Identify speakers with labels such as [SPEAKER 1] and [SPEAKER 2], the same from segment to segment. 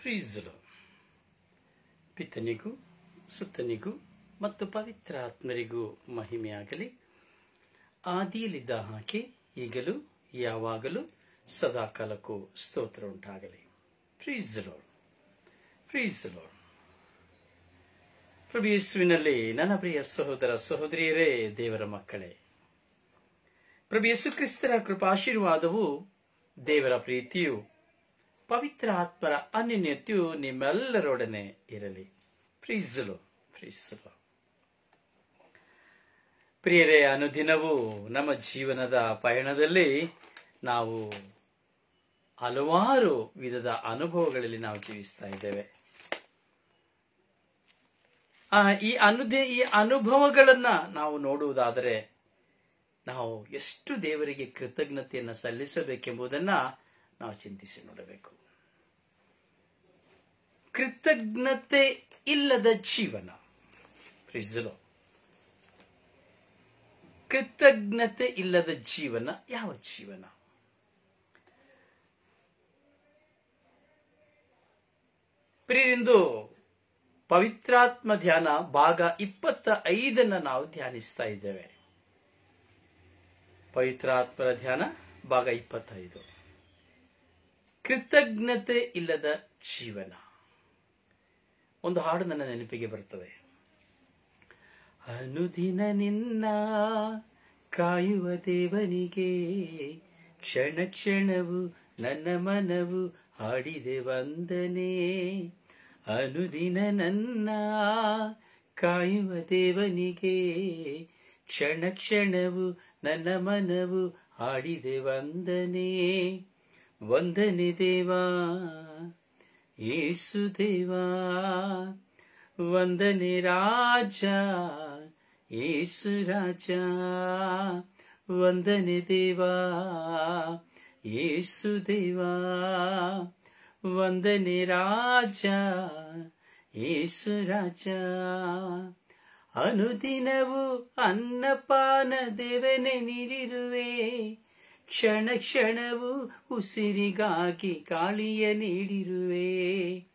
[SPEAKER 1] ಪ್ರೀಸಲು ಪಿತನಿಗೂ ಸುತ್ತನಿಗೂ ಮತ್ತು ಪವಿತ್ರ ಆತ್ಮರಿಗೂ ಮಹಿಮೆಯಾಗಲಿ. ಆದಿಯಲ್ಲಿದ್ದ ಹಾಗೆ ಈಗಲೂ ಯಾವಾಗಲೂ ಸದಾಕಾಲಕ್ಕೂ ಸ್ತೋತ್ರ ಉಂಟಾಗಲಿ. ಪ್ರೀಸಲು ಪ್ರೀಸಲು. ಪ್ರಭು ಯೇಸುವಿನಲ್ಲಿ ನನ್ನ ಪ್ರಿಯ ಸಹೋದರ ಸಹೋದರಿಯರೇ, ದೇವರ ಮಕ್ಕಳೇ, ಪ್ರಭು ಯೇಸು ಕ್ರಿಸ್ತರ ಕೃಪಾಶೀರ್ವಾದವು, ದೇವರ ಪ್ರೀತಿಯು, ಪವಿತ್ರ ಆತ್ಮರ ಅನ್ಯೋನ್ಯತೆಯು ನಿಮ್ಮೆಲ್ಲರೊಡನೆ ಇರಲಿ. ಪ್ರೀಸಲು ಪ್ರೀಸಲು. ಪ್ರಿಯರೇ, ಅನುದಿನವೂ ನಮ್ಮ ಜೀವನದ ಪಯಣದಲ್ಲಿ ನಾವು ಹಲವಾರು ವಿಧದ ಅನುಭವಗಳಲ್ಲಿ ನಾವು ಜೀವಿಸ್ತಾ ಇದ್ದೇವೆ. ಈ ಅನುಭವಗಳನ್ನ ನಾವು ನೋಡುವುದಾದರೆ ನಾವು ಎಷ್ಟು ದೇವರಿಗೆ ಕೃತಜ್ಞತೆಯನ್ನು ಸಲ್ಲಿಸಬೇಕೆಂಬುದನ್ನ ನಾವು ಚಿಂತಿಸಿ ನೋಡಬೇಕು. ಕೃತಜ್ಞತೆ ಇಲ್ಲದ ಜೀವನ, ಪ್ರೀಸಲು, ಕೃತಜ್ಞತೆ ಇಲ್ಲದ ಜೀವನ ಯಾವ ಜೀವನ? ಪ್ರಿಯರಿಂದು ಪವಿತ್ರಾತ್ಮ ಧ್ಯಾನ ಭಾಗ 25 ನಾವು ಧ್ಯಾನಿಸ್ತಾ ಇದ್ದೇವೆ. ಪವಿತ್ರಾತ್ಮರ ಧ್ಯಾನ ಭಾಗ 25, ಕೃತಜ್ಞತೆ ಇಲ್ಲದ ಜೀವನ. ಒಂದು ಹಾಡು ನನ್ನ ನೆನಪಿಗೆ ಬರುತ್ತದೆ. ಅನುದಿನ ನಿನ್ನ ಕಾಯುವ ದೇವನಿಗೆ ಕ್ಷಣ ಕ್ಷಣವು ನನ್ನ ಮನವು ಹಾಡಿದೆ ವಂದನೆ. ಅನುದಿನ ನನ್ನ ಕಾಯುವ ದೇವನಿಗೆ ಕ್ಷಣ ಕ್ಷಣವು ನನ್ನ ಮನವು ಹಾಡಿದೆ ವಂದನೆ. ವಂದನೆ ದೇವಾ ಯೇಸು ದೇವಾ, ವಂದನೆ ರಾಜ ಯೇಸು ರಾಜ, ವಂದನೆ ದೇವಾ ಯೇಸು ದೇವಾ, ವಂದನೆ ರಾಜ ಯೇಸು ರಾಜ. ಅನುದಿನವೂ ಅನ್ನಪಾನ ದೇವನೇ ನೀಡಿರುವೆ, ಕ್ಷಣ ಕ್ಷಣವು ಉಸಿರಿಗಾಗಿ ಗಾಳಿಯ ನೀಡಿರುವೆ.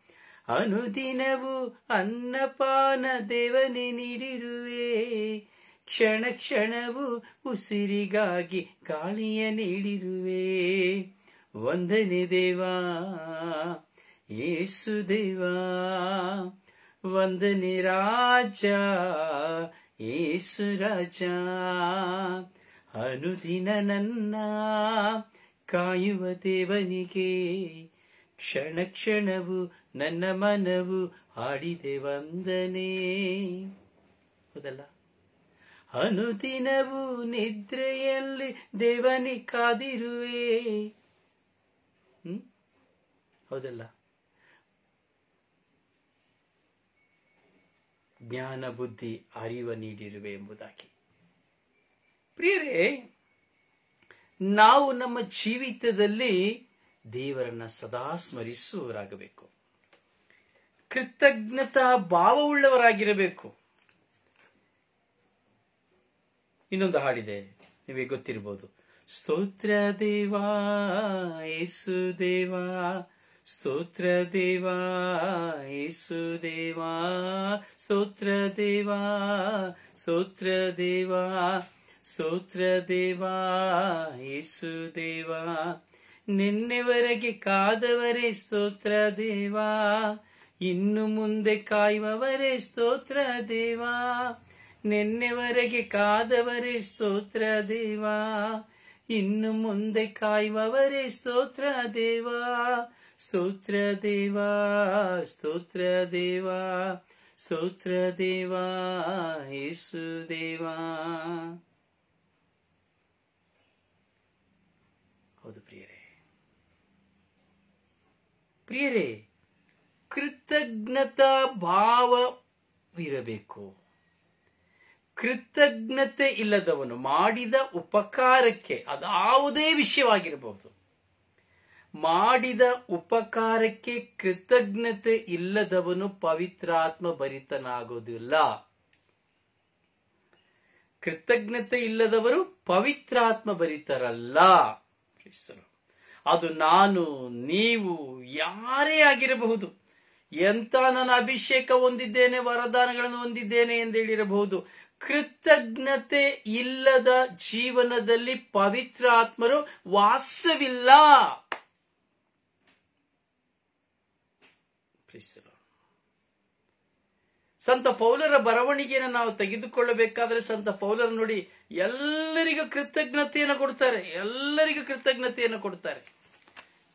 [SPEAKER 1] ಅನುದಿನವೂ ಅನ್ನಪಾನ ದೇವನೇ ನೀಡಿರುವೆ, ಕ್ಷಣ ಕ್ಷಣವು ಉಸಿರಿಗಾಗಿ ಗಾಳಿಯ ನೀಡಿರುವೆ. ವಂದನೆ ದೇವಾ ಯೇಸು ದೇವಾ, ವಂದನೆ ರಾಜ ಯೇಸು ರಾಜ. ಅನುದಿನ ನನ್ನ ಕಾಯುವ ದೇವನಿಗೆ ಕ್ಷಣ ಕ್ಷಣವು ನನ್ನ ಮನವು ಹಾಡಿದೆ ವಂದನೆ. ಹೌದಲ್ಲ? ಅನುದಿನವೂ ನಿದ್ರೆಯಲ್ಲಿ ದೇವನಿ ಕಾದಿರುವೆ. ಹೌದಲ್ಲ? ಜ್ಞಾನ ಬುದ್ಧಿ ಅರಿವ ನೀಡಿರುವೆ ಎಂಬುದಾಗಿ. ಪ್ರಿಯರೇ, ನಾವು ನಮ್ಮ ಜೀವಿತದಲ್ಲಿ ದೇವರನ್ನ ಸದಾ ಸ್ಮರಿಸುವವರಾಗಬೇಕು. ಕೃತಜ್ಞತಾ ಭಾವವುಳ್ಳವರಾಗಿರಬೇಕು. ಇನ್ನೊಂದು ಹಾಡಿದೆ, ನಿಮಗೆ ಗೊತ್ತಿರಬಹುದು. ಸ್ತೋತ್ರ ದೇವಾ ಯೇಸು ದೇವಾ, ಸ್ತೋತ್ರ ದೇವಾ ಯೇಸು ದೇವಾ, ಸ್ತೋತ್ರ ದೇವಾ ಸ್ತೋತ್ರ ದೇವಾ, ಸ್ತೋತ್ರ ದೇವಾ ಯೇಸು ದೇವಾ. ನಿನ್ನೆವರೆಗೆ ಕಾದವರೇ ಸ್ತೋತ್ರ ದೇವಾ, ಇನ್ನು ಮುಂದೆ ಕಾಯುವವರೇ ಸ್ತೋತ್ರ ದೇವಾ. ನಿನ್ನೆವರೆಗೆ ಕಾದವರೇ ಸ್ತೋತ್ರ ದೇವಾ, ಇನ್ನು ಮುಂದೆ ಕಾಯುವವರೇ ಸ್ತೋತ್ರ ದೇವಾ. ಸ್ತೋತ್ರ ದೇವಾ ಸ್ತೋತ್ರ ದೇವಾ, ಸ್ತೋತ್ರ ದೇವಾ ಯೇಸು ದೇವಾ. ಹೌದು ಪ್ರಿಯರೇ, ಪ್ರಿಯರೇ, ಕೃತಜ್ಞತಾ ಭಾವವಿರಬೇಕು. ಕೃತಜ್ಞತೆ ಇಲ್ಲದವನು ಮಾಡಿದ ಉಪಕಾರಕ್ಕೆ, ಅದಾವುದೇ ವಿಷಯವಾಗಿರಬಹುದು, ಮಾಡಿದ ಉಪಕಾರಕ್ಕೆ ಕೃತಜ್ಞತೆ ಇಲ್ಲದವನು ಪವಿತ್ರಾತ್ಮ ಭರಿತನಾಗುವುದಿಲ್ಲ. ಕೃತಜ್ಞತೆ ಇಲ್ಲದವರು ಪವಿತ್ರಾತ್ಮ ಭರಿತರಲ್ಲ. ಅದು ನಾನು, ನೀವು, ಯಾರೇ ಆಗಿರಬಹುದು. ಎಂತ ನಾನು ಅಭಿಷೇಕ ಹೊಂದಿದ್ದೇನೆ, ವರದಾನಗಳನ್ನು ಹೊಂದಿದ್ದೇನೆ ಎಂದು ಹೇಳಿರಬಹುದು. ಕೃತಜ್ಞತೆ ಇಲ್ಲದ ಜೀವನದಲ್ಲಿ ಪವಿತ್ರ ಆತ್ಮರು ವಾಸವಿಲ್ಲ. ಸಂತ ಪೌಲರ ಬರವಣಿಗೆಯನ್ನು ನಾವು ತೆಗೆದುಕೊಳ್ಳಬೇಕಾದ್ರೆ ಸಂತ ಪೌಲರು ನೋಡಿ ಎಲ್ಲರಿಗೂ ಕೃತಜ್ಞತೆಯನ್ನು ಕೊಡ್ತಾರೆ, ಎಲ್ಲರಿಗೂ ಕೃತಜ್ಞತೆಯನ್ನು ಕೊಡ್ತಾರೆ.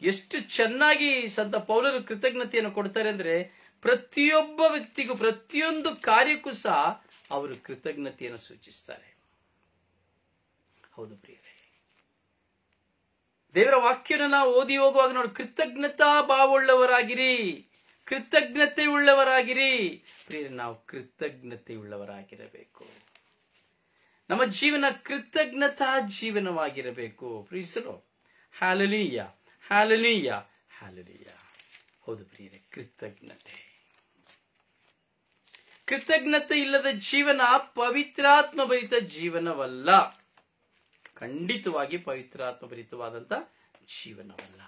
[SPEAKER 1] ಎಷ್ಟು ಚೆನ್ನಾಗಿ ಸಂತ ಪೌಲರು ಕೃತಜ್ಞತೆಯನ್ನು ಕೊಡ್ತಾರೆ ಅಂದ್ರೆ ಪ್ರತಿಯೊಬ್ಬ ವ್ಯಕ್ತಿಗೂ ಪ್ರತಿಯೊಂದು ಕಾರ್ಯಕ್ಕೂ ಸಹ ಅವರು ಕೃತಜ್ಞತೆಯನ್ನು ಸೂಚಿಸ್ತಾರೆ. ಹೌದು ಪ್ರಿಯರೇ, ದೇವರ ವಾಕ್ಯನ ನಾವು ಓದಿ ಹೋಗುವಾಗ ನೋಡಿ, ಕೃತಜ್ಞತಾ ಭಾವವುಳ್ಳವರಾಗಿರಿ, ಕೃತಜ್ಞತೆ ಉಳ್ಳವರಾಗಿರಿ. ಪ್ರಿಯರೇ, ನಾವು ಕೃತಜ್ಞತೆ ಉಳ್ಳವರಾಗಿರಬೇಕು. ನಮ್ಮ ಜೀವನ ಕೃತಜ್ಞತಾ ಜೀವನವಾಗಿರಬೇಕು. ಪ್ರೀಸರು ಹ್ಯಾಲೆಲೂಯ, ಹ್ಯಾಲೆಲೂಯ, ಹ್ಯಾಲೆಲೂಯ. ಹೌದು ಪ್ರಿಯರೇ, ಕೃತಜ್ಞತೆ ಇಲ್ಲದ ಜೀವನ ಪವಿತ್ರಾತ್ಮ ಭರಿತ ಜೀವನವಲ್ಲ. ಖಂಡಿತವಾಗಿ ಪವಿತ್ರಾತ್ಮ ಭರಿತವಾದಂತ ಜೀವನವಲ್ಲ.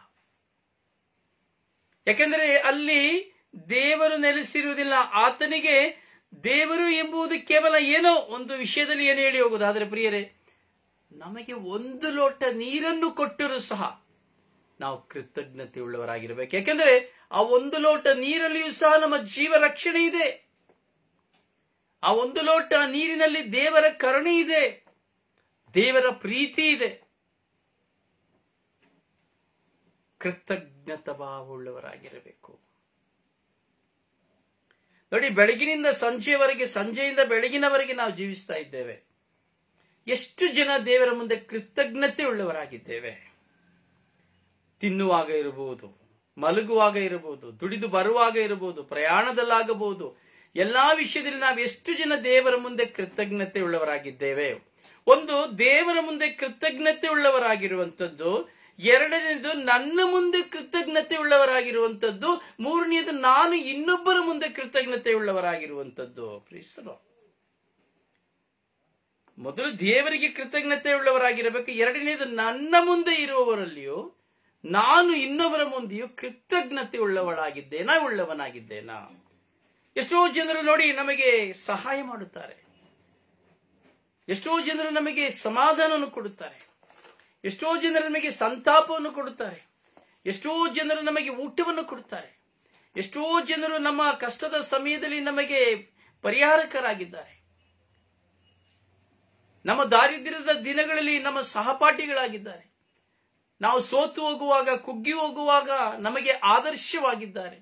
[SPEAKER 1] ಯಾಕೆಂದರೆ ಅಲ್ಲಿ ದೇವರು ನೆಲೆಸಿರುವುದಿಲ್ಲ. ಆತನಿಗೆ ದೇವರು ಎಂಬುದು ಕೇವಲ ಏನೋ ಒಂದು ವಿಷಯದಲ್ಲಿ ಏನು ಹೇಳಿ ಹೋಗುದು. ಆದರೆ ಪ್ರಿಯರೇ, ನಮಗೆ ಒಂದು ಲೋಟ ನೀರನ್ನು ಕೊಟ್ಟರೂ ಸಹ ನಾವು ಕೃತಜ್ಞತೆ ಉಳ್ಳವರಾಗಿರಬೇಕು. ಯಾಕೆಂದರೆ ಆ ಒಂದು ಲೋಟ ನೀರಲ್ಲಿಯೂ ಸಹ ನಮ್ಮ ಜೀವ ರಕ್ಷಣೆ ಇದೆ. ಆ ಒಂದು ಲೋಟ ನೀರಿನಲ್ಲಿ ದೇವರ ಕರುಣೆ ಇದೆ, ದೇವರ ಪ್ರೀತಿ ಇದೆ. ಕೃತಜ್ಞತಾ ಭಾವವುಳ್ಳವರಾಗಿರಬೇಕು. ನೋಡಿ, ಬೆಳಗಿನಿಂದ ಸಂಜೆಯವರೆಗೆ, ಸಂಜೆಯಿಂದ ಬೆಳಗಿನವರೆಗೆ ನಾವು ಜೀವಿಸ್ತಾ ಇದ್ದೇವೆ. ಎಷ್ಟು ಜನ ದೇವರ ಮುಂದೆ ಕೃತಜ್ಞತೆ ಉಳ್ಳವರಾಗಿದ್ದೇವೆ. ತಿನ್ನುವಾಗ ಇರಬಹುದು, ಮಲಗುವಾಗ ಇರಬಹುದು, ದುಡಿದು ಬರುವಾಗ ಇರಬಹುದು, ಪ್ರಯಾಣದಲ್ಲಾಗಬಹುದು, ಎಲ್ಲಾ ವಿಷಯದಲ್ಲಿ ನಾವು ಎಷ್ಟು ಜನ ದೇವರ ಮುಂದೆ ಕೃತಜ್ಞತೆ ಉಳ್ಳವರಾಗಿದ್ದೇವೆ. ಒಂದು, ದೇವರ ಮುಂದೆ ಕೃತಜ್ಞತೆ ಉಳ್ಳವರಾಗಿರುವಂಥದ್ದು. ಎರಡನೇದು, ನನ್ನ ಮುಂದೆ ಕೃತಜ್ಞತೆ ಉಳ್ಳವರಾಗಿರುವಂಥದ್ದು. ಮೂರನೆಯದು, ನಾನು ಇನ್ನೊಬ್ಬರ ಮುಂದೆ ಕೃತಜ್ಞತೆ ಉಳ್ಳವರಾಗಿರುವಂಥದ್ದು. ಪ್ರೀಸರು, ಮೊದಲು ದೇವರಿಗೆ ಕೃತಜ್ಞತೆ ಉಳ್ಳವರಾಗಿರಬೇಕು. ಎರಡನೇದು, ನನ್ನ ಮುಂದೆ ಇರುವವರಲ್ಲಿಯೂ ನಾನು ಇನ್ನೊಬ್ಬರ ಮುಂದೆಯೂ ಕೃತಜ್ಞತೆ ಉಳ್ಳವನಾಗಿದ್ದೇನಾ. ಎಷ್ಟೋ ಜನರು ನೋಡಿ ನಮಗೆ ಸಹಾಯ ಮಾಡುತ್ತಾರೆ, ಎಷ್ಟೋ ಜನರು ನಮಗೆ ಸಮಾಧಾನವನ್ನು ಕೊಡುತ್ತಾರೆ, ಎಷ್ಟೋ ಜನರು ನಮಗೆ ಸಂತಾಪವನ್ನು ಕೊಡುತ್ತಾರೆ, ಎಷ್ಟೋ ಜನರು ನಮಗೆ ಊಟವನ್ನು ಕೊಡುತ್ತಾರೆ, ಎಷ್ಟೋ ಜನರು ನಮ್ಮ ಕಷ್ಟದ ಸಮಯದಲ್ಲಿ ನಮಗೆ ಪರಿಹಾರಕರಾಗಿದ್ದಾರೆ. ನಮ್ಮ ದಾರಿದ್ರ್ಯದ ದಿನಗಳಲ್ಲಿ ನಮ್ಮ ಸಹಪಾಠಿಗಳಾಗಿದ್ದಾರೆ. ನಾವು ಸೋತು ಹೋಗುವಾಗ, ಕುಗ್ಗಿ ಹೋಗುವಾಗ ನಮಗೆ ಆದರ್ಶವಾಗಿದ್ದಾರೆ,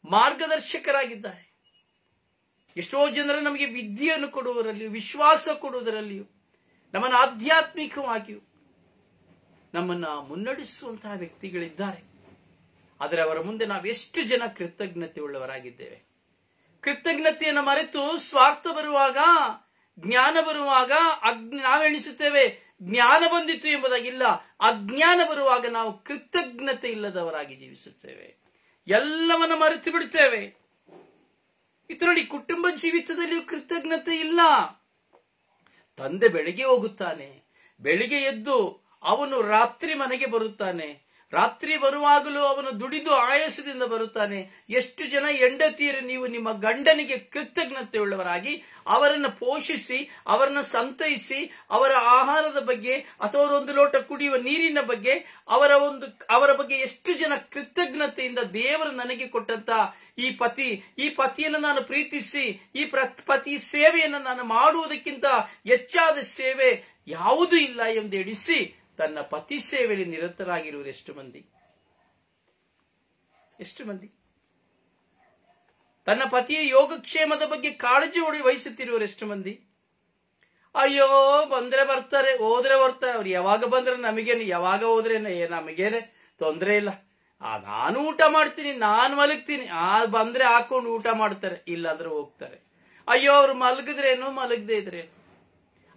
[SPEAKER 1] ಮಾರ್ಗದರ್ಶಕರಾಗಿದ್ದಾರೆ. ಎಷ್ಟೋ ಜನರು ನಮಗೆ ವಿದ್ಯೆಯನ್ನು ಕೊಡುವುದರಲ್ಲಿಯೂ, ವಿಶ್ವಾಸ ಕೊಡುವುದರಲ್ಲಿಯೂ, ನಮ್ಮನ್ನು ಆಧ್ಯಾತ್ಮಿಕವಾಗಿಯೂ ನಮ್ಮನ್ನ ಮುನ್ನಡೆಸುವಂತಹ ವ್ಯಕ್ತಿಗಳಿದ್ದಾರೆ. ಆದರೆ ಅವರ ಮುಂದೆ ನಾವು ಎಷ್ಟು ಜನ ಕೃತಜ್ಞತೆ ಉಳ್ಳವರಾಗಿದ್ದೇವೆ. ಕೃತಜ್ಞತೆಯನ್ನು ಮರೆತು ಸ್ವಾರ್ಥ ಬರುವಾಗ, ಜ್ಞಾನ ಬರುವಾಗ ನಾವೆಣಿಸುತ್ತೇವೆ ಜ್ಞಾನ ಬಂದಿತ್ತು ಎಂಬುದಾಗಿಲ್ಲ. ಅಜ್ಞಾನ ಬರುವಾಗ ನಾವು ಕೃತಜ್ಞತೆ ಇಲ್ಲದವರಾಗಿ ಜೀವಿಸುತ್ತೇವೆ, ಎಲ್ಲವನ್ನ ಮರೆತು ಬಿಡುತ್ತೇವೆ. ಇದರಲ್ಲಿ ಕುಟುಂಬ ಜೀವಿತದಲ್ಲಿಯೂ ಕೃತಜ್ಞತೆ ಇಲ್ಲ. ತಂದೆ ಬೆಳಿಗ್ಗೆ ಹೋಗುತ್ತಾನೆ, ಬೆಳಿಗ್ಗೆ ಎದ್ದು ಅವನು ರಾತ್ರಿ ಮನೆಗೆ ಬರುತ್ತಾನೆ, ರಾತ್ರಿ ಬರುವಾಗಲೂ ಅವನು ದುಡಿದು ಆಯಾಸದಿಂದ ಬರುತ್ತಾನೆ. ಎಷ್ಟು ಜನ ಹೆಂಡತಿಯರು ನೀವು ನಿಮ್ಮ ಗಂಡನಿಗೆ ಕೃತಜ್ಞತೆ ಉಳ್ಳವರಾಗಿ ಅವರನ್ನು ಪೋಷಿಸಿ, ಅವರನ್ನು ಸಂತೈಸಿ, ಅವರ ಆಹಾರದ ಬಗ್ಗೆ ಅಥವಾ ಒಂದು ಲೋಟ ಕುಡಿಯುವ ನೀರಿನ ಬಗ್ಗೆ, ಅವರ ಬಗ್ಗೆ ಎಷ್ಟು ಜನ ಕೃತಜ್ಞತೆಯಿಂದ ದೇವರು ನನಗೆ ಕೊಟ್ಟಂತ ಈ ಪತಿಯನ್ನು ನಾನು ಪ್ರೀತಿಸಿ, ಈ ಪತಿ ಸೇವೆಯನ್ನು ನಾನು ಮಾಡುವುದಕ್ಕಿಂತ ಹೆಚ್ಚಾದ ಸೇವೆ ಯಾವುದೂ ಇಲ್ಲ ಎಂದು ಎಣಿಸಿ ತನ್ನ ಪತಿ ಸೇವೆಯಲ್ಲಿ ನಿರತರಾಗಿರುವರು ಎಷ್ಟು ಮಂದಿ. ತನ್ನ ಪತಿಯ ಯೋಗಕ್ಷೇಮದ ಬಗ್ಗೆ ಕಾಳಜಿ ವಹಿಸುತ್ತಿರುವರು ಎಷ್ಟು ಮಂದಿ. ಅಯ್ಯೋ, ಬಂದ್ರೆ ಬರ್ತಾರೆ, ಹೋದ್ರೆ ಬರ್ತಾರೆ, ಅವ್ರು ಯಾವಾಗ ಬಂದ್ರೆ ನಮಗೇನು, ಯಾವಾಗ ಹೋದ್ರೆ ನಮಗೇನೆ ತೊಂದರೆ ಇಲ್ಲ, ನಾನು ಊಟ ಮಾಡ್ತೀನಿ, ನಾನು ಮಲಗ್ತೀನಿ, ಬಂದ್ರೆ ಹಾಕೊಂಡು ಊಟ ಮಾಡ್ತಾರೆ, ಇಲ್ಲಾಂದ್ರೆ ಹೋಗ್ತಾರೆ. ಅಯ್ಯೋ, ಅವ್ರು ಮಲಗಿದ್ರೇನು, ಮಲಗದೆ ಇದ್ರೇನು,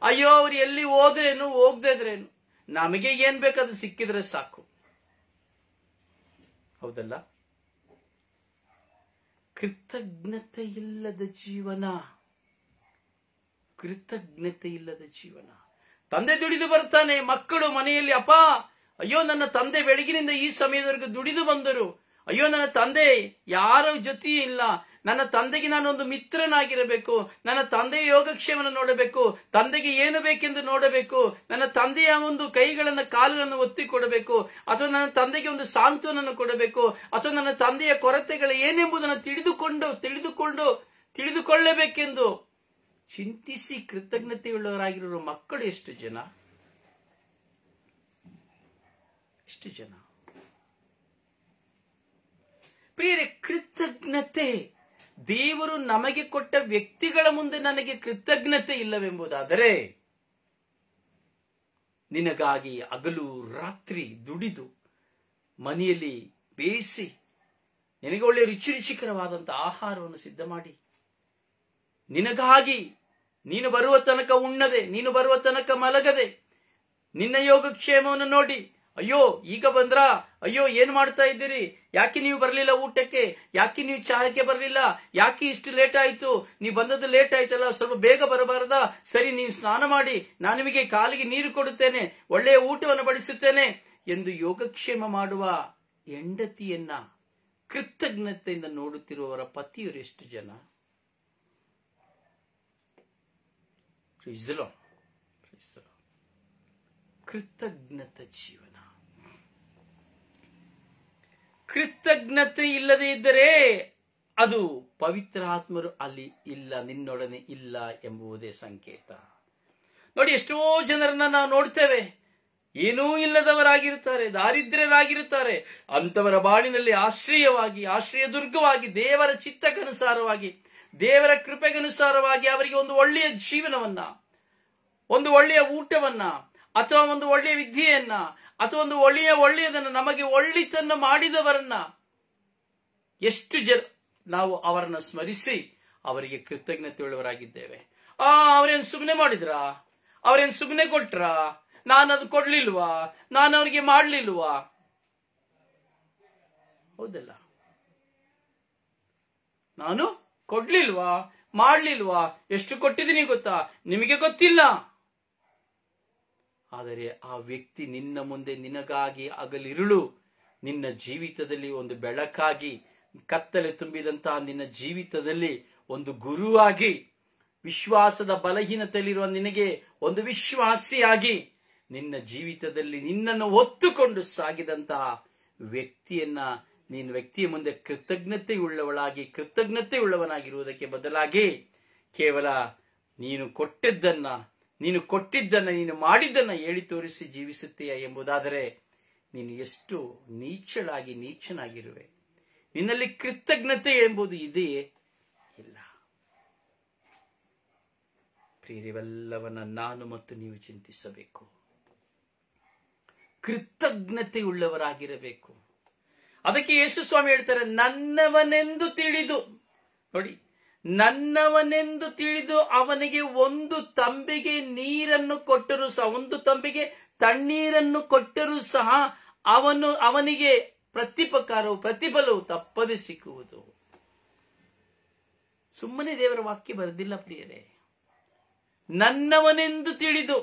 [SPEAKER 1] ಅಯ್ಯೋ ಅವ್ರು ಎಲ್ಲಿ ಹೋದ್ರೇನು, ಹೋಗದೆ ಇದ್ರೇನು, ನಮಗೆ ಏನ್ ಬೇಕಾದ್ರೂ ಸಿಕ್ಕಿದ್ರೆ ಸಾಕು. ಹೌದಲ್ಲ? ಕೃತಜ್ಞತೆ ಇಲ್ಲದ ಜೀವನ, ಕೃತಜ್ಞತೆ ಇಲ್ಲದ ಜೀವನ. ತಂದೆ ದುಡಿದು ಬರ್ತಾನೆ, ಮಕ್ಕಳು ಮನೆಯಲ್ಲಿ, ಅಪ್ಪ ಅಯ್ಯೋ ನನ್ನ ತಂದೆ ಬೆಳಗಿನಿಂದ ಈ ಸಮಯದವರೆಗೂ ದುಡಿದು ಬಂದರು, ಅಯ್ಯೋ, ನನ್ನ ತಂದೆ ಯಾರ ಜೊತೆ ಇಲ್ಲ, ನನ್ನ ತಂದೆಗೆ ನಾನೊಂದು ಮಿತ್ರನಾಗಿರಬೇಕು, ನನ್ನ ತಂದೆಯ ಯೋಗಕ್ಷೇಮವನ್ನು ನೋಡಬೇಕು, ತಂದೆಗೆ ಏನು ಬೇಕೆಂದು ನೋಡಬೇಕು, ನನ್ನ ತಂದೆಯ ಒಂದು ಕೈಗಳನ್ನು ಕಾಲುಗಳನ್ನು ಒತ್ತಿ ಕೊಡಬೇಕು, ಅಥವಾ ನನ್ನ ತಂದೆಗೆ ಒಂದು ಸಾಂತ್ವನನ್ನು ಕೊಡಬೇಕು, ಅಥವಾ ನನ್ನ ತಂದೆಯ ಕೊರತೆಗಳು ಏನೆಂಬುದನ್ನು ತಿಳಿದುಕೊಳ್ಳಬೇಕೆಂದು ಚಿಂತಿಸಿ ಕೃತಜ್ಞತೆಯುಳ್ಳವರಾಗಿರುವ ಮಕ್ಕಳು ಎಷ್ಟು ಜನ? ಪ್ರಿಯರೇ, ಕೃತಜ್ಞತೆ, ದೇವರು ನಮಗೆ ಕೊಟ್ಟ ವ್ಯಕ್ತಿಗಳ ಮುಂದೆ ನನಗೆ ಕೃತಜ್ಞತೆ ಇಲ್ಲವೆಂಬುದಾದರೆ, ನಿನಗಾಗಿ ಹಗಲು ರಾತ್ರಿ ದುಡಿದು ಮನೆಯಲ್ಲಿ ಬೇಯಿಸಿ ನಿನಗೆ ಒಳ್ಳೆಯ ರುಚಿಕರವಾದಂತಹ ಆಹಾರವನ್ನು ಸಿದ್ಧ ಮಾಡಿ, ನಿನಗಾಗಿ ನೀನು ಬರುವ ತನಕ ಉಣ್ಣದೆ, ನೀನು ಬರುವ ತನಕ ಮಲಗದೆ, ನಿನ್ನ ಯೋಗಕ್ಷೇಮವನ್ನು ನೋಡಿ, ಅಯ್ಯೋ ಈಗ ಬಂದ್ರ, ಅಯ್ಯೋ ಏನ್ ಮಾಡ್ತಾ ಇದ್ದೀರಿ, ಯಾಕೆ ನೀವು ಬರಲಿಲ್ಲ ಊಟಕ್ಕೆ, ಯಾಕೆ ನೀವು ಚಾಯಕ್ಕೆ ಬರಲಿಲ್ಲ, ಯಾಕೆ ಇಷ್ಟು ಲೇಟ್ ಆಯ್ತು, ನೀವು ಬಂದದ್ದು ಲೇಟ್ ಆಯ್ತಲ್ಲ, ಸ್ವಲ್ಪ ಬೇಗ ಬರಬಾರದಾ, ಸರಿ ನೀವು ಸ್ನಾನ ಮಾಡಿ, ನಾನು ನಿಮಗೆ ಕಾಲಿಗೆ ನೀರು ಕೊಡುತ್ತೇನೆ, ಒಳ್ಳೆಯ ಊಟವನ್ನು ಬಡಿಸುತ್ತೇನೆ ಎಂದು ಯೋಗಕ್ಷೇಮ ಮಾಡುವ ಹೆಂಡತಿಯನ್ನ ಕೃತಜ್ಞತೆಯಿಂದ ನೋಡುತ್ತಿರುವವರ ಪತಿಯರು ಎಷ್ಟು ಜನ? ಕೃತಜ್ಞತ ಜೀವನ. ಕೃತಜ್ಞತೆ ಇಲ್ಲದೆ ಇದ್ದರೆ ಅದು ಪವಿತ್ರ ಆತ್ಮರು ಅಲ್ಲಿ ಇಲ್ಲ, ನಿನ್ನೊಡನೆ ಇಲ್ಲ ಎಂಬುದೇ ಸಂಕೇತ. ನೋಡಿ, ಎಷ್ಟೋ ಜನರನ್ನ ನಾವು ನೋಡ್ತೇವೆ, ಏನೂ ಇಲ್ಲದವರಾಗಿರುತ್ತಾರೆ, ದಾರಿದ್ರ್ಯರಾಗಿರುತ್ತಾರೆ. ಅಂತವರ ಬಾಳಿನಲ್ಲಿ ಆಶ್ರಯ ದುರ್ಗವಾಗಿ, ದೇವರ ಚಿತ್ತಕ್ಕನುಸಾರವಾಗಿ, ದೇವರ ಕೃಪೆಗನುಸಾರವಾಗಿ ಅವರಿಗೆ ಒಂದು ಒಳ್ಳೆಯ ಜೀವನವನ್ನ, ಒಂದು ಒಳ್ಳೆಯ ಊಟವನ್ನ, ಅಥವಾ ಒಂದು ಒಳ್ಳೆಯ ವಿದ್ಯೆಯನ್ನ, ಅಥವಾ ಒಂದು ಒಳ್ಳೆಯದನ್ನ, ನಮಗೆ ಒಳ್ಳೆತನ ಮಾಡಿದವರನ್ನ ಎಷ್ಟು ನಾವು ಅವರನ್ನ ಸ್ಮರಿಸಿ ಅವರಿಗೆ ಕೃತಜ್ಞತೆ ಉಳ್ಳವರಾಗಿದ್ದೇವೆ. ಅವರೇನು ಸುಮ್ಮನೆ ಮಾಡಿದ್ರಾ, ಅವರೇನು ಸುಮ್ಮನೆ ಕೊಟ್ರಾ, ನಾನು ಅದು ಕೊಡ್ಲಿಲ್ವಾ, ನಾನು ಅವರಿಗೆ ಮಾಡ್ಲಿಲ್ವಾ? ಹೌದಲ್ಲ, ನಾನು ಕೊಡ್ಲಿಲ್ವಾ, ಮಾಡ್ಲಿಲ್ವಾ, ಎಷ್ಟು ಕೊಟ್ಟಿದ್ದೀನಿ ಗೊತ್ತಾ, ನಿಮಗೆ ಗೊತ್ತಿಲ್ಲ. ಆದರೆ ಆ ವ್ಯಕ್ತಿ ನಿನ್ನ ಮುಂದೆ ನಿನಗಾಗಿ ಹಗಲಿರುಳು ನಿನ್ನ ಜೀವಿತದಲ್ಲಿ ಒಂದು ಬೆಳಕಾಗಿ, ಕತ್ತಲೆ ತುಂಬಿದಂತಹ ನಿನ್ನ ಜೀವಿತದಲ್ಲಿ ಒಂದು ಗುರುವಾಗಿ, ವಿಶ್ವಾಸದ ಬಲಹೀನತೆಯಲ್ಲಿರುವ ನಿನಗೆ ಒಂದು ವಿಶ್ವಾಸಿಯಾಗಿ, ನಿನ್ನ ಜೀವಿತದಲ್ಲಿ ನಿನ್ನನ್ನು ಹೊತ್ತುಕೊಂಡು ಸಾಗಿದಂತಹ ವ್ಯಕ್ತಿಯ ಮುಂದೆ ಕೃತಜ್ಞತೆ ಉಳ್ಳವನಾಗಿರುವುದಕ್ಕೆ ಬದಲಾಗಿ ಕೇವಲ ನೀನು ಕೊಟ್ಟಿದ್ದನ್ನ, ನೀನು ಮಾಡಿದ್ದನ್ನ ಹೇಳಿ ತೋರಿಸಿ ಜೀವಿಸುತ್ತೀಯ ಎಂಬುದಾದರೆ ನೀನು ಎಷ್ಟು ನೀಚನಾಗಿರುವೆ. ನಿನ್ನಲ್ಲಿ ಕೃತಜ್ಞತೆ ಎಂಬುದು ಇದೆಯೇ? ಇಲ್ಲ. ಪ್ರಿಯರೆಲ್ಲವನ್ನ ನಾನು ಮತ್ತು ನೀವು ಚಿಂತಿಸಬೇಕು. ಕೃತಜ್ಞತೆ ಉಳ್ಳವರಾಗಿರಬೇಕು. ಅದಕ್ಕೆ ಯೇಸು ಸ್ವಾಮಿ ಹೇಳ್ತಾರೆ, ನನ್ನವನೆಂದು ತಿಳಿದು, ನೋಡಿ, ನನ್ನವನೆಂದು ತಿಳಿದು ಅವನಿಗೆ ಒಂದು ತಂಬಿಗೆ ನೀರನ್ನು ಕೊಟ್ಟರೂ ಸಹ, ಒಂದು ತಂಬಿಗೆ ತಣ್ಣೀರನ್ನು ಕೊಟ್ಟರೂ ಸಹ ಅವನಿಗೆ ಪ್ರತಿಫಲವು ತಪ್ಪದೆ ಸಿಕ್ಕುವುದು. ಸುಮ್ಮನೆ ದೇವರ ವಾಕ್ಯ ಬರೆದಿಲ್ಲ ಪ್ರಿಯರೇ. ನನ್ನವನೆಂದು ತಿಳಿದು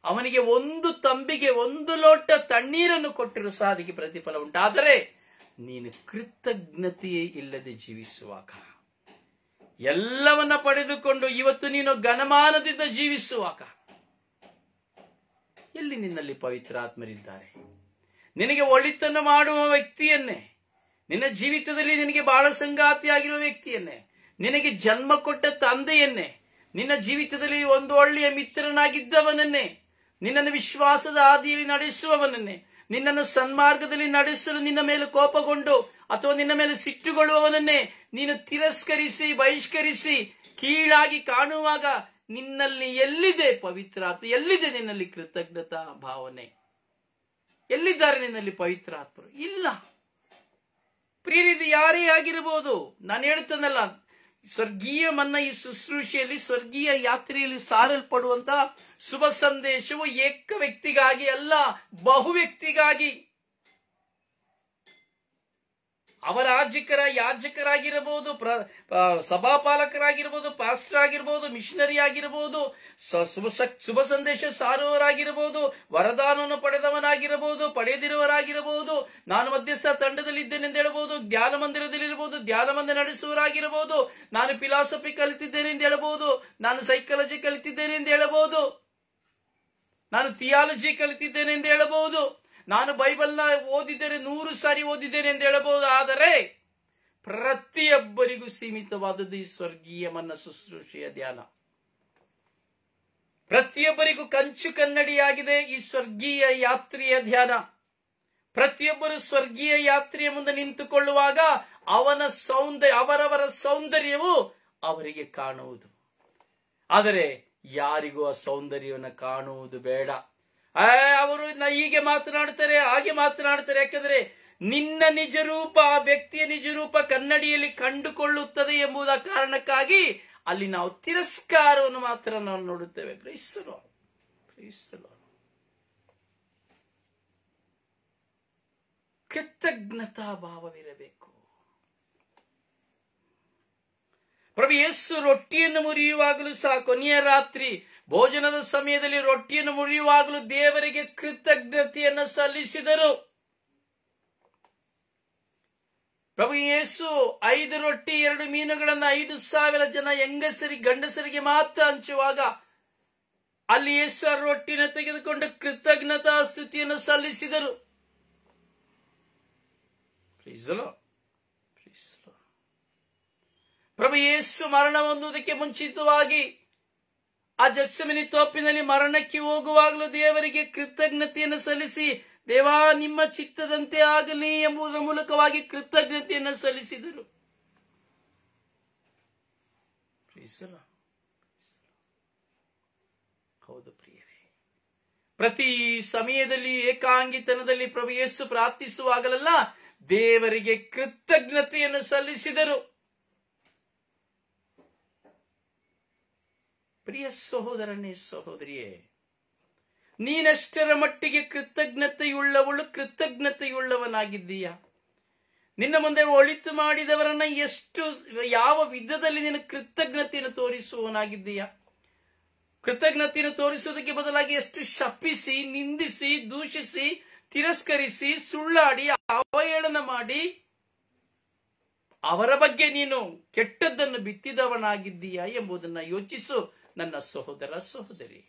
[SPEAKER 1] ಅವನಿಗೆ ಒಂದು ತಂಬಿಗೆ, ಒಂದು ಲೋಟ ತಣ್ಣೀರನ್ನು ಕೊಟ್ಟರೂ ಸಹ ಅದಕ್ಕೆ ಪ್ರತಿಫಲ ಉಂಟಾದರೆ, ನೀನು ಕೃತಜ್ಞತೆಯೇ ಇಲ್ಲದೆ ಜೀವಿಸುವಾಗ, ಎಲ್ಲವನ್ನ ಪಡೆದುಕೊಂಡು ಇವತ್ತು ನೀನು ಘನಮಾನದಿಂದ ಜೀವಿಸುವಾಗ, ಎಲ್ಲಿ ನಿನ್ನಲ್ಲಿ ಪವಿತ್ರ ಆತ್ಮರಿದ್ದಾರೆ? ನಿನಗೆ ಒಳಿತನ್ನು ಮಾಡುವ ವ್ಯಕ್ತಿಯನ್ನೇ, ನಿನ್ನ ಜೀವಿತದಲ್ಲಿ ನಿನಗೆ ಬಹಳ ಸಂಗಾತಿಯಾಗಿರುವ ವ್ಯಕ್ತಿಯನ್ನೇ, ನಿನಗೆ ಜನ್ಮ ಕೊಟ್ಟ ತಂದೆಯನ್ನೇ, ನಿನ್ನ ಜೀವಿತದಲ್ಲಿ ಒಂದು ಒಳ್ಳೆಯ ಮಿತ್ರನಾಗಿದ್ದವನನ್ನೇ, ನಿನ್ನನ್ನು ವಿಶ್ವಾಸದ ಹಾದಿಯಲ್ಲಿ ನಡೆಸುವವನನ್ನೇ, ನಿನ್ನನ್ನು ಸನ್ಮಾರ್ಗದಲ್ಲಿ ನಡೆಸಲು ನಿನ್ನ ಮೇಲೆ ಕೋಪಗೊಂಡು ಅಥವಾ ನಿನ್ನ ಮೇಲೆ ಸಿಟ್ಟುಗೊಳ್ಳುವವನನ್ನೇ ನೀನು ತಿರಸ್ಕರಿಸಿ, ಬಹಿಷ್ಕರಿಸಿ, ಕೀಳಾಗಿ ಕಾಣುವಾಗ ನಿನ್ನಲ್ಲಿ ಎಲ್ಲಿದೆ ಪವಿತ್ರಾತ್ಮ? ಎಲ್ಲಿದೆ ನಿನ್ನಲ್ಲಿ ಕೃತಜ್ಞತಾ ಭಾವನೆ? ಎಲ್ಲಿದ್ದಾರೆ ನಿನ್ನಲ್ಲಿ ಪವಿತ್ರಾತ್ಮರು? ಇಲ್ಲ. ಪ್ರಿಯರಿದು ಯಾರೇ ಆಗಿರಬಹುದು, ನಾನು ಹೇಳ್ತೇನಲ್ಲ, ಸ್ವರ್ಗೀಯ ಮನ್ನ ಈ ಶುಶ್ರೂಷೆಯಲ್ಲಿ, ಸ್ವರ್ಗೀಯ ಯಾತ್ರೆಯಲ್ಲಿ ಸಾರಲ್ಪಡುವಂತ ಶುಭ ಸಂದೇಶವು ಏಕ ವ್ಯಕ್ತಿಗಾಗಿ ಅಲ್ಲ, ಬಹು ವ್ಯಕ್ತಿಗಾಗಿ. ಯಾಜಕರಾಗಿರಬಹುದು, ಸಭಾಪಾಲಕರಾಗಿರ್ಬೋದು, ಪಾಸ್ಟರ್ ಆಗಿರ್ಬೋದು, ಮಿಷನರಿ ಆಗಿರಬಹುದು, ಶುಭ ಸಂದೇಶ ಸಾರುವವರಾಗಿರಬಹುದು, ವರದಾನವನ್ನು ಪಡೆದವನಾಗಿರಬಹುದು, ಪಡೆದಿರುವವರಾಗಿರಬಹುದು, ನಾನು ಮಧ್ಯಸ್ಥ ತಂಡದಲ್ಲಿದ್ದೇನೆ ಎಂದು ಹೇಳಬಹುದು, ಧ್ಯಾನ ಮಂದಿರದಲ್ಲಿರಬಹುದು, ಧ್ಯಾನ ಮಂದಿರ ನಡೆಸುವವರಾಗಿರಬಹುದು, ನಾನು ಫಿಲಾಸಫಿ ಕಲಿತಿದ್ದೇನೆ ಎಂದು ಹೇಳಬಹುದು, ನಾನು ಸೈಕಾಲಜಿ ಕಲಿತಿದ್ದೇನೆ ಎಂದು ಹೇಳಬಹುದು, ನಾನು ಥಿಯಾಲಜಿ ಕಲಿತಿದ್ದೇನೆ ಎಂದು ಹೇಳಬಹುದು, ನಾನು ಬೈಬಲ್ನ ಓದಿದ್ದೇನೆ 100 ಸಾರಿ ಓದಿದ್ದೇನೆ ಎಂದು ಹೇಳಬಹುದು. ಆದರೆ ಪ್ರತಿಯೊಬ್ಬರಿಗೂ ಸೀಮಿತವಾದದ್ದು ಈ ಸ್ವರ್ಗೀಯ ಮನ್ನ ಶುಶ್ರೂಷೆಯ ಧ್ಯಾನ. ಪ್ರತಿಯೊಬ್ಬರಿಗೂ ಕಂಚು ಕನ್ನಡಿಯಾಗಿದೆ ಈ ಸ್ವರ್ಗೀಯ ಯಾತ್ರೆಯ ಧ್ಯಾನ. ಪ್ರತಿಯೊಬ್ಬರು ಸ್ವರ್ಗೀಯ ಯಾತ್ರೆಯ ಮುಂದೆ ನಿಂತುಕೊಳ್ಳುವಾಗ ಅವರವರ ಸೌಂದರ್ಯವು ಅವರಿಗೆ ಕಾಣುವುದು. ಆದರೆ ಯಾರಿಗೂ ಆ ಸೌಂದರ್ಯವನ್ನು ಕಾಣುವುದು ಬೇಡ. ಅವರು ಹೀಗೆ ಮಾತನಾಡ್ತಾರೆ, ಹಾಗೆ ಮಾತನಾಡ್ತಾರೆ. ಯಾಕಂದ್ರೆ ನಿನ್ನ ನಿಜ ರೂಪ, ಆ ವ್ಯಕ್ತಿಯ ನಿಜ ರೂಪ ಕನ್ನಡಿಯಲ್ಲಿ ಕಂಡುಕೊಳ್ಳುತ್ತದೆ ಎಂಬುದ ಕಾರಣಕ್ಕಾಗಿ ಅಲ್ಲಿ ನಾವು ತಿರಸ್ಕಾರವನ್ನು ಮಾತ್ರ ನಾವು ನೋಡುತ್ತೇವೆ. ಪ್ರೀಸಲು ಕೃತಜ್ಞತಾ ಭಾವವಿರಬೇಕು. ಪ್ರಭು ಯೇಸು ರೊಟ್ಟಿಯನ್ನು ಮುರಿಯುವಾಗಲೂ ಸಹ, ಕೊನೆಯ ರಾತ್ರಿ ಭೋಜನದ ಸಮಯದಲ್ಲಿ ರೊಟ್ಟಿಯನ್ನು ಮುರಿಯುವಾಗಲೂ ದೇವರಿಗೆ ಕೃತಜ್ಞತೆಯನ್ನು ಸಲ್ಲಿಸಿದರು. ಪ್ರಭು ಯೇಸು 5 ರೊಟ್ಟಿ 2 ಮೀನುಗಳನ್ನು 5,000 ಜನ ಗಂಡಸರಿಗೆ ಮಾತ್ರ ಹಂಚುವಾಗ ಅಲ್ಲಿ ಯೇಸು ರೊಟ್ಟಿಯನ್ನು ತೆಗೆದುಕೊಂಡು ಕೃತಜ್ಞತಾ ಸ್ತುತಿಯನ್ನು ಸಲ್ಲಿಸಿದರು. ಪ್ರಭು ಯೇಸು ಮರಣ ಹೊಂದುವುದಕ್ಕೆ ಮುಂಚಿತವಾಗಿ ಆ ಗೆತ್ಸೆಮನೆ ತೋಪಿನಲ್ಲಿ ಮರಣಕ್ಕೆ ಹೋಗುವಾಗಲೂ ದೇವರಿಗೆ ಕೃತಜ್ಞತೆಯನ್ನು ಸಲ್ಲಿಸಿ, ದೇವಾ ನಿಮ್ಮ ಚಿತ್ತದಂತೆ ಆಗಲಿ ಎಂಬುದರ ಮೂಲಕವಾಗಿ ಕೃತಜ್ಞತೆಯನ್ನು ಸಲ್ಲಿಸಿದರು. ಹೌದು ಪ್ರಿಯರೇ, ಪ್ರತಿ ಸಮಯದಲ್ಲಿ ಏಕಾಂಗಿತನದಲ್ಲಿ ಪ್ರಭು ಯೇಸು ಪ್ರಾರ್ಥಿಸುವಾಗಲೆಲ್ಲ ದೇವರಿಗೆ ಕೃತಜ್ಞತೆಯನ್ನು ಸಲ್ಲಿಸಿದರು. ಪ್ರಿಯ ಸಹೋದರನೇ, ಸಹೋದರಿಯೇ, ನೀನೆಷ್ಟರ ಮಟ್ಟಿಗೆ ಕೃತಜ್ಞತೆಯುಳ್ಳವನಾಗಿದ್ದೀಯಾ? ನಿನ್ನ ಮುಂದೆ ಒಳಿತು ಮಾಡಿದವರನ್ನ ಯಾವ ವಿಧದಲ್ಲಿ ನೀನು ಕೃತಜ್ಞತೆಯನ್ನು ತೋರಿಸುವವನಾಗಿದ್ದೀಯಾ? ಕೃತಜ್ಞತೆಯನ್ನು ತೋರಿಸುವುದಕ್ಕೆ ಬದಲಾಗಿ ಎಷ್ಟು ಶಪಿಸಿ, ನಿಂದಿಸಿ, ದೂಷಿಸಿ, ತಿರಸ್ಕರಿಸಿ, ಸುಳ್ಳಾಡಿ, ಅವಹೇಳನ ಮಾಡಿ ಅವರ ಬಗ್ಗೆ ನೀನು ಕೆಟ್ಟದ್ದನ್ನು ಬಿತ್ತಿದವನಾಗಿದ್ದೀಯಾ ಎಂಬುದನ್ನು ಯೋಚಿಸು ನನ್ನ ಸಹೋದರ, ಸಹೋದರಿ.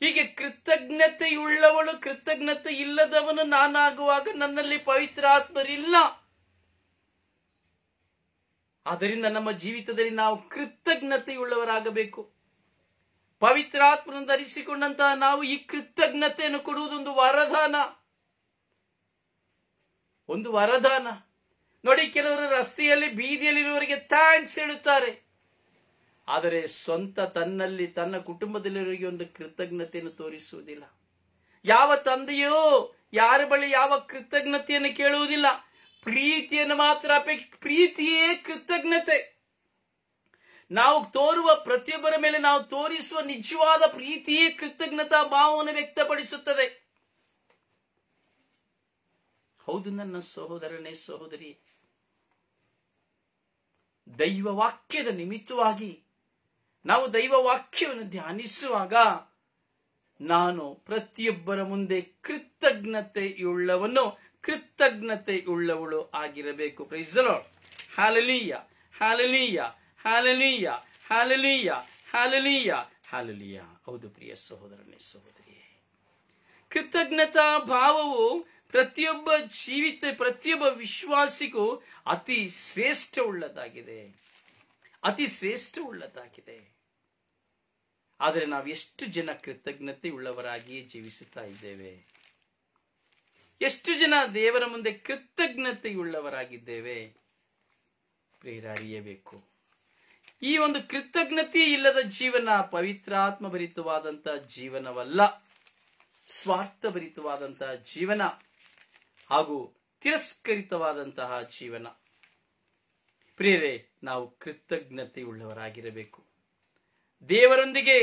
[SPEAKER 1] ಹೀಗೆ ಕೃತಜ್ಞತೆಯುಳ್ಳವಳು, ಕೃತಜ್ಞತೆ ಇಲ್ಲದವನು ನಾನಾಗುವಾಗ ನನ್ನಲ್ಲಿ ಪವಿತ್ರಾತ್ಮರಿಲ್ಲ. ಆದ್ದರಿಂದ ನಮ್ಮ ಜೀವಿತದಲ್ಲಿ ನಾವು ಕೃತಜ್ಞತೆಯುಳ್ಳವರಾಗಬೇಕು. ಪವಿತ್ರಾತ್ಮನ ಧರಿಸಿಕೊಂಡಂತಹ ನಾವು ಈ ಕೃತಜ್ಞತೆಯನ್ನು ಕೊಡುವುದೊಂದು ವರದಾನ. ನೋಡಿ, ಕೆಲವರು ರಸ್ತೆಯಲ್ಲಿ ಬೀದಿಯಲ್ಲಿರುವವರಿಗೆ ಥ್ಯಾಂಕ್ಸ್ ಹೇಳುತ್ತಾರೆ, ಆದರೆ ಸ್ವಂತ ತನ್ನ ಕುಟುಂಬದಲ್ಲಿರುವವರಿಗೆ ಒಂದು ಕೃತಜ್ಞತೆಯನ್ನು ತೋರಿಸುವುದಿಲ್ಲ. ಯಾವ ತಂದೆಯೋ ಯಾರ ಬಳಿ ಯಾವ ಕೃತಜ್ಞತೆಯನ್ನು ಕೇಳುವುದಿಲ್ಲ, ಪ್ರೀತಿಯನ್ನು ಮಾತ್ರ ಪ್ರೀತಿಯೇ ಕೃತಜ್ಞತೆ. ನಾವು ತೋರುವ ಪ್ರತಿಯೊಬ್ಬರ ಮೇಲೆ ನಾವು ತೋರಿಸುವ ನಿಜವಾದ ಪ್ರೀತಿಯೇ ಕೃತಜ್ಞತಾ ಭಾವವನ್ನು ವ್ಯಕ್ತಪಡಿಸುತ್ತದೆ. ಹೌದು ನನ್ನ ಸಹೋದರನೇ, ಸಹೋದರಿ, ದೈವ ವಾಕ್ಯದ ನಿಮಿತ್ತವಾಗಿ ನಾವು ದೈವ ವಾಕ್ಯವನ್ನು ಧ್ಯಾನಿಸುವಾಗ ನಾನು ಪ್ರತಿಯೊಬ್ಬರ ಮುಂದೆ ಕೃತಜ್ಞತೆಯುಳ್ಳವಳು ಆಗಿರಬೇಕು. Praise the lord. Hallelujah, hallelujah, hallelujah, hallelujah, hallelujah, hallelujah. ಹೌದು ಪ್ರಿಯ ಸಹೋದರನೇ, ಸಹೋದರಿಯೇ, ಕೃತಜ್ಞತಾ ಭಾವವು ಪ್ರತಿಯೊಬ್ಬ ವಿಶ್ವಾಸಿಗೂ ಅತಿ ಶ್ರೇಷ್ಠವುಳ್ಳದಾಗಿದೆ. ಆದರೆ ನಾವು ಎಷ್ಟು ಜನ ಕೃತಜ್ಞತೆ ಉಳ್ಳವರಾಗಿಯೇ ಜೀವಿಸುತ್ತಾ ಇದ್ದೇವೆ? ಎಷ್ಟು ಜನ ದೇವರ ಮುಂದೆ ಕೃತಜ್ಞತೆಯುಳ್ಳವರಾಗಿದ್ದೇವೆ? ಪ್ರಿಯರೇ, ಅರಿಯಬೇಕು, ಈ ಒಂದು ಕೃತಜ್ಞತೆ ಇಲ್ಲದ ಜೀವನ ಪವಿತ್ರಾತ್ಮ ಭರಿತವಾದಂತಹ ಜೀವನವಲ್ಲ, ಸ್ವಾರ್ಥಭರಿತವಾದಂತಹ ಜೀವನ ಹಾಗೂ ತಿರಸ್ಕರಿತವಾದಂತಹ ಜೀವನ. ಪ್ರಿಯರೇ, ನಾವು ಕೃತಜ್ಞತೆಯುಳ್ಳವರಾಗಿರಬೇಕು. ದೇವರೊಂದಿಗೆ